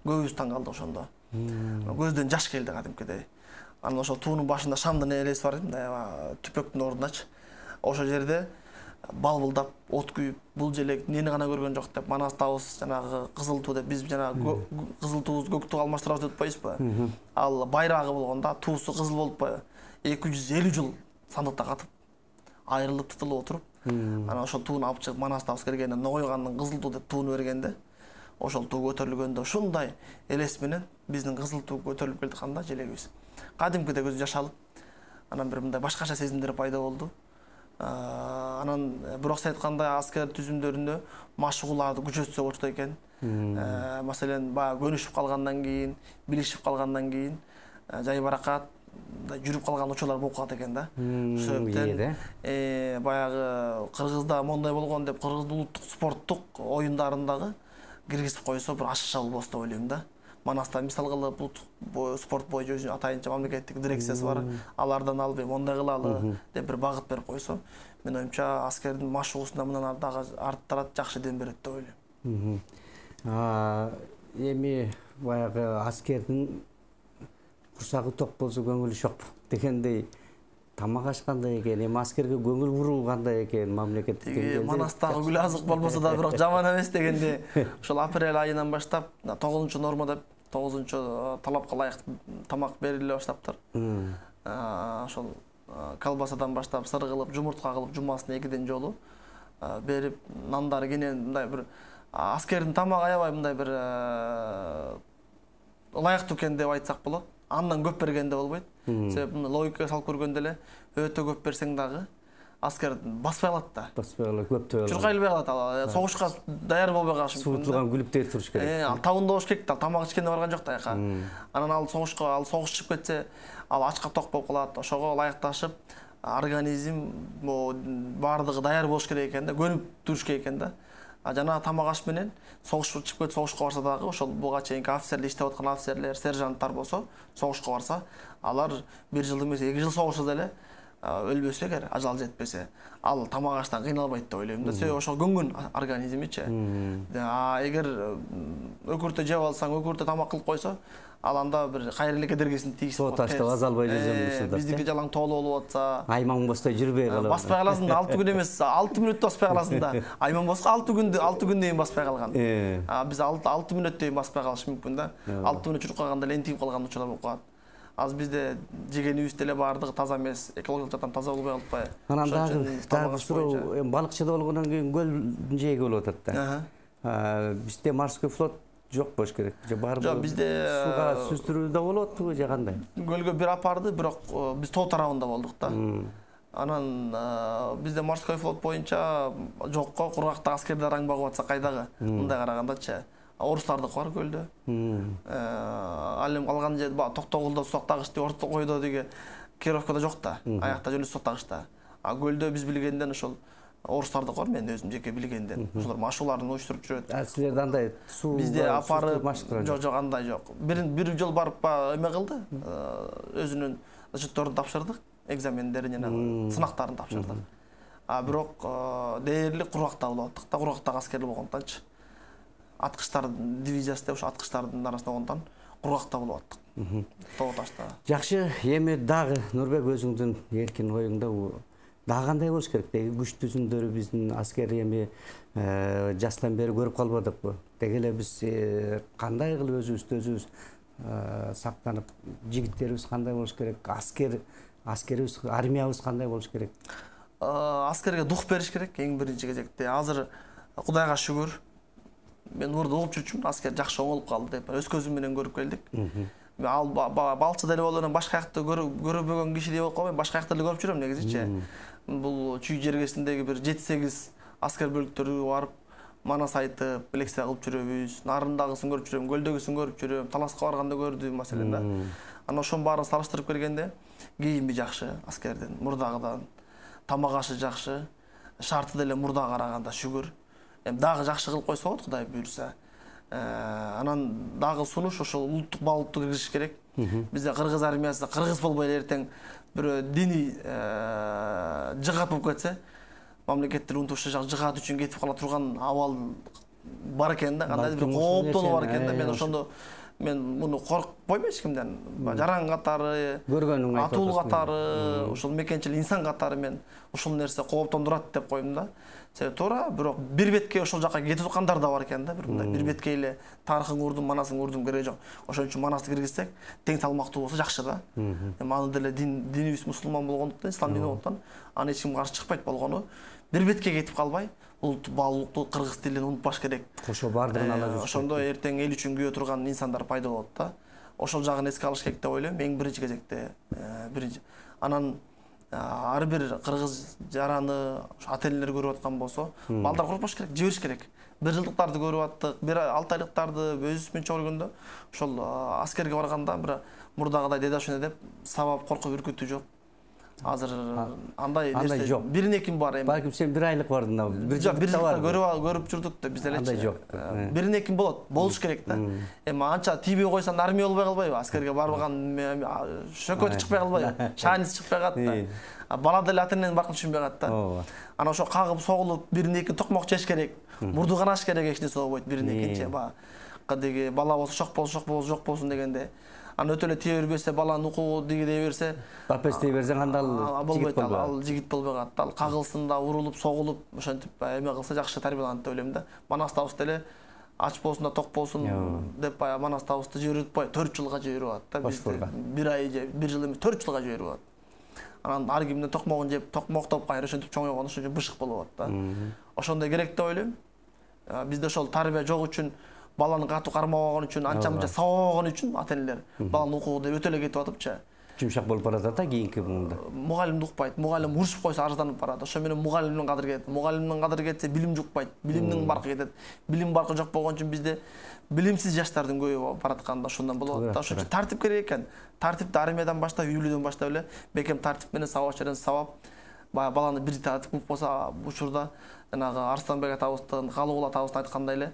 Көбүбүз таң калдык ошондо. Көздөн жаш келди кадимкидей. Анан ошол туунун башында шамдын элеси бар эди, түпөктүн ордуначы. Ошол жерде балбылдап, от күйүп, бул желек нени гана көргөн жок деп, Манастабыз жанагы кызыл туу деп, биз жанагы кызыл туубузду көк туга алмаштырабыз деп атпайбызбы? Ал байрагы болгондо туусу кызыл болуппайбы? 250 жыл сандыкта катып, айрылып тытылып отуруп, анан ошол тууну алып чыгып Манастабыз келгенде Ногойгандын кызыл туу деп тууну бергенде, ошол туу көтөрүлгөндө ушундай элес менен биздин кызыл туу көтөрүлүп келатканда желегибиз кадимкидей көзү жаш алып, анан бир мындай башкача сезимдер пайда болду. Анан бирок сен айткандай аскер түзүмдөрүндө машыгууларды күчөтсө болчу экен. Маселен, баягы көнүшүп калгандан кийин, билишип калгандан кийин жайбаракат жүрүп калган учурлар болуп калат экен да. Ошондон баягы Кыргызда мондай болгон деп Кыргыздын улуттук спорттук оюндарындагы киргизип койсо бир ашыкча болбос деп ойлойм да. Манаста мисал кылып спорт боюнча өзүнүн атайынча мамлекеттик дирекциясы бар. Алардан алып мондай кылалы деп бир багыт берип койсо, мен оюмча аскердин машыгуусуна мындан дагы арттырат, жакшы дем берет деп ойлойм. Эми баягы аскердин курсагы ток болсо көңүлү шок дегендей тамак ашкандай экен, эми аскерге көңүл буруу кандай экен мамлекеттик Манастагы гүл азык болбосо да бирок жаман эмес дегенде ошол апрель айынан баштап 9-норма деп 9-талапка ылайык тамак бериле баштаптыр. Ошол колбасадан баштап сыр кылып, жумуртка кылып жумасына 2 жолу берип, нандары кенен мындай бир аскердин тамагы аябай мындай бир ылайыктуу экен деп айтсак болот. Андан көп бергенде болбойт. Себеби логикага салып көргөндө эле өтө көп берсең дагы аскер баспай калат да. Баспай калат, көптөй калат. Чуркайлбай калат. Согушка даяр болбой калышы мүмкүн. Суутулган күлүптөй туруш керек. Ал табында болуш керек да, тамак ичкенде барган жок да аяка. Анан ал согуш чыгып кетсе, ал ачка ток болуп калат. Ошого ылайыкташып, организм баардыгы даяр болуш керек экен да, көнүп туруш керек экен да. Жана тамак аш менен согуш чыгып кетип согушка барса дагы ошол буга чейинки офицерлер иштеп аткан офицерлер, сержанттар болсо согушка барса, алар 1 жыл эмес 2 жыл согушса деле өлбөсө эгер, ажал жетпесе, ал тамак аштан кыйналбайт деп ойлойм да. Себеби ошо көнгөн организмичи. Эгер өкүртө жеп алсаң, өкүртө тамак кылып койсо, ал анда бир кайрылык кедергесин тийгизип коет. Таштап азалбай жүрсөң биздики жалаң тоолуу болуп атса, айман бостой жүрбөй калат. Баспай каласың да, 6 күн эмес, 6 мүнөттө баспай каласың да. Айман болсо 6 күндөн кийин баспай калган. Биз 6 мүнөттөн кийин баспай калыш мүмкүн да. 6 мүнөт жүрүп калганда эле энтигип калган учурлар болуп калат. Азыр бизде жегенибиз деле баардыгы таза эмес, экологиялык жактан таза болбой калпайбы? Анан дагы суроо, балыкчыда болгондон кийин көл жээге болуп атат да. Бизде морской флот жок болуш керек. Жок, бизде сууга сүзтүрүү да болуп атпыбы же кандай? Көлгө бир апарды, бирок биз тоо тарабында болдук да. Анан бизде морской флот боюнча жокко, кургакта аскерди араң багып атса кайдагы? Мындай карагандачы. Орустардык бар көлдө. Ал эми калган жер Токтогулда сусактагыч деп орто койдо деге Кировкада жок да. Аякта жөн сусактагыч да. Көлдө биз билгенден ошол орустардык бар, мен өзүм жеке билгенден. Ошолор машууларын уюштуруп жүрөт. Силерде андай суу бизде апарып жок, андай жок. Бир жол барып эме кылды. Өзүнүн зачетторун тапшырдык, экзамендерин жана сынактарын тапшырдык. Бирок дээрлик кургакта болуп аттык да, кургактагы аскер болгондончу. Аткычтар дивизиясы деп ошо аткычтардын арасында болгондон кургакта болуп аттык. Тоо ташта. Жакшы, эми дагы Нурбек өзүңдүн эркин оюңда дагы кандай болуш керек? Деги күч түзүмдөрү биздин аскер эми жастан бери көрүп калбадыкпы? Деги эле биз кандай кылып өзүбүз сактанып, жигиттерибиз кандай болуш керек? Аскерибиз, армиябыз кандай болуш керек? Аскерге дух бериш керек эң биринчи кезекте. Азыр Кудайга шүгүр, мен урда угуп жүрчүмүн, аскер жакшы оңолуп калды деп өз көзүм менен көрүп келдик. Ал балчы деле болуп башка жакты көрбөгөн киши деп койбойм, башка жакта эле көрүп жүрөм негизичи. Бул Чүй жергесиндеги бир 7-8 аскер бөлүктөрү барып, манас айтып, лекция кылып жүрөбүз. Нарындагысын көрүп жүрөм, көлдөгүсүн көрүп жүрөм, таласка барганда көрдүм маселен да. Анан ошонун баарын салыштырып келгенде, кийими жакшы аскердин, мурдагыдан, тамак ашы жакшы, шарты деле мурдага караганда шүгүр. Дагы жакшы кылып койсо болот, Кудай буйрса. Анан дагы сунуш ошол улуттук багыттуу киргизиш керек. Бизде кыргыз армиясы кыргыз болбой эле эртең бир диний жыгат болуп кетсе, мамлекеттер унутушу жыгат үчүн кетип кала турган абал бар экен да, кандайдыр бир кооптонуу бар экен да. Мен ошондо муну коркпойм эч кимден. Жаран катары, көргөнүң атул катары, ошол мекенчил инсан катары мен ушул нерсе кооптондурат деп коем да. Себеби туура, бирок бир бетке ошол жака кетип аткандар да бар экен да, бир бетке эле тарыхын курдум, манасың курдум кереги жок. Ошон үчүн манасты киргизсек, тең салмактуу болсо жакшы да. Аны деле динибиз мусулман болгондуктан, ислам дини болгондуктан, аны эч ким каршы чыкпайт болгону, бир бетке кетип калбай, улуттук баалуулукту, кыргыз тилин унутпаш керек. Кошо бардыгын ала жүрүш. Ошондо эртең эл үчүн күйө турган инсандар пайда болот да. Ошол жагын эске алыш керек деп ойлойм, эң биринчи кезекте. Анан ар бир кыргыз жараны ата-энелер көрүп аткан болсо, балдар коркпош керек, жибериш керек. 1 жылдыктарды көрүп аттык, 6 айлыктарды өзүбүз чогулгөндө, ошол аскерге барганда бир мурдагыдай дедашуне деп сабап коркуп үркүтүү жок. Азыр андай нерсе жок. Бирин экин бар эми. Балким сен 1 айлык бардың да. 1 жылдыкта көрүп жүрдүк да биз делечи. Андай жок. Бирин экин болот, болуш керек да. Эми анча тийбей койсоң армия болбой калбайбы? Аскерге барбаган шөкөтү чыкпай калбайбы? Шааниси чыкпай калат да. Бала деле ата-эненин баркын түшүнбөй калат да. Анан ошо кагып согулуп, бирин экин токмок жеш керек. Мурду канаш керек, эч нерсе болбойт бирин экинчи. Деги бала болсо шок болсун дегенде, Аны өтө эле тие бербесе, баланын укугу дегидей берсе, Папес дей берсең анда ал жигит болбойт. Ал жигит болбой калат. Ал кагылсын да, урулуп, согулуп, ошентип эме кылса жакшы тарбияланат деп ойлойм да. Манастабыз деле ач болсун да ток болсун деп баягы манастабызды жиберип 4 жылга жиберип атат да. Бизде 1 ай же 1 жыл эмес 4 жылга жиберип атат. Анан ар кимдин токмогун жеп, токмоктоп кайра ошентип чоңойгон үчүн бышык болуп атат да. Ошондой керек деп ойлойм. Бизде ошол тарбия жок үчүн, баланы катуу кармабаган үчүн, анча-мынча сабабаган үчүн ата-энелер баланын укугу деп өтө эле кетип атыпчы. Жумшак болуп баратат да кийинки мында. Мугалимди укпайт, мугалим урушуп койсо арызданып барат. Ошо менен мугалимдин кадыры кетет. Мугалимдин кадыры кетсе билим жукпайт, билимдин баркы кетет. Билим баркы жок болгон үчүн бизде билимсиз жаштардын көбү баратканда ошондон болуп атат. Ошон үчүн тартип керек экен. Тартипти армиядан баштап, үйлүүдөн баштап эле бекем тартип менен сабак сабап, баягы баланы бир татип болсо учурда жанагы Арсланбек атабыздын, Калыгул атабыздын айткандай эле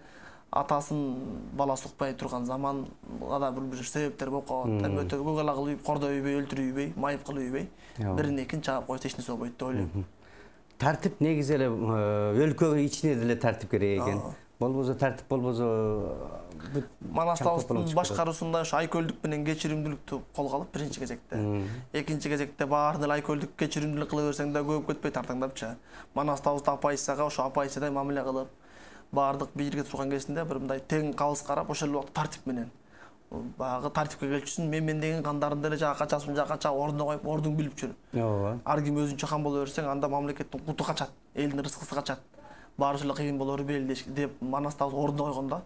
атасын баласы укпай турган заманга да бир себептер болуп калат. Эми өтө көк ала кылып, кордой үйбөй, өлтүрүп үйбөй, майып кылып үйбөй, бирин экин чаап койсо эч нерсе болбойт деп ойлойм. Тартип негизи эле өлкө ичинде деле тартип керек экен. Болбосо тартип болбосо Манастабыздын башкаруусунда ошо айкөлдүк менен кечиримдүүлүктү колго алып биринчи кезекте. Экинчи кезекте баарын эле айкөлдүк кечиримдүүлүк кыла берсең да көп кетпей тартаңдапчы. Манастабызда апайсага ошо апайсадай мамиле кылып, баардык бир жерге турган кезинде бир мындай тең кабыз карап, ошол эле убакта тартип менен. Баягы тартипке келчүсүн мен деген кандарын деле жака качасың, жака кача ордуна коюп, ордуң билип жүр. Ооба. Ар ким өзүнчө хан боло берсең, анда мамлекеттин куту качат, элдин рызкысы качат. Баарысы эле кыйын боло бербейли деп Манастабыз ордуна койгондо.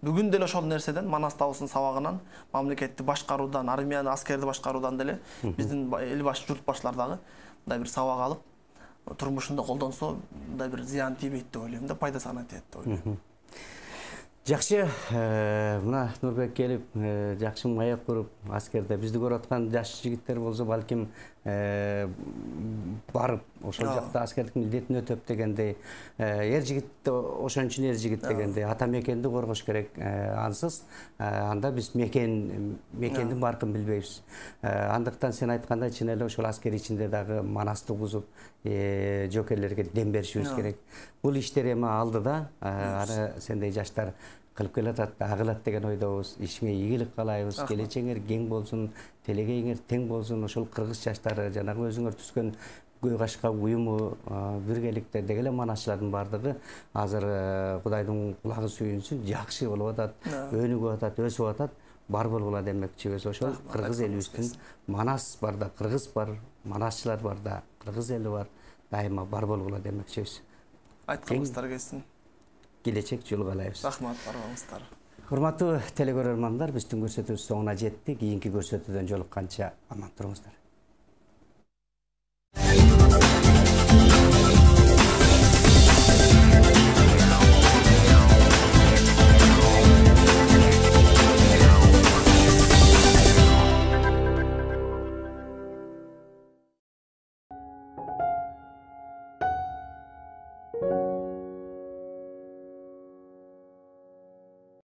Бүгүн деле ошол нерседен Манастабыздын сабагынан, мамлекетти башкаруудан, армияны, аскерди башкаруудан деле биздин эл баш, журт башлардагы мындай бир сабак алып, турмушунда колдонсо, мындай бир зыян тийбейт деп ойлойм да, пайдасына тиет деп ойлойм. Жакшы, мына Нурбек келип, жакшы маек куруп, аскерде бизди көрүп аткан жаш жигиттер болсо балким барып, ошол жакта аскердик милдетин өтөп дегендей, эр жигит ошон үчүн эр жигит дегендей, ата мекенди коргош керек. Ансыз анда биз мекендин баркын билбейбиз. Андыктан сен айткандай чын эле ошол аскер ичинде дагы манасты бузуп, жокерлерге дем беришибиз керек. Бул иштер эми алдыда, аны сендей жаштар кылып келатат, агылат деген ойдобуз. Ишиңе ийгилик каалайбыз, келечегиңер кең болсун, телегейиңер тең болсун. Ошол кыргыз жаштары жанагы өзүңөр түзгөн Көй Кашка уюму, биргеликте деги эле манасчылардын бардыгы азыр Кудайдын кулагы сүйүнсүн, жакшы болуп атат, өнүгүп атат, өсүп атат. Бар болгула демекчибиз. Ошол кыргыз элибиздин манас бар да, кыргыз бар, манасчылар бар да, кыргыз эли бар, дайыма бар болгула демекчибиз. Айтканыңыздар келсин. Келечек жол каалайбыз. Рахмат барыңыздар. Урматтуу телекөрөрмандар, биздин көрсөтүүбүз соңуна жетти. Кийинки көрсөтүүдөн жолукканча аман туруңуздар.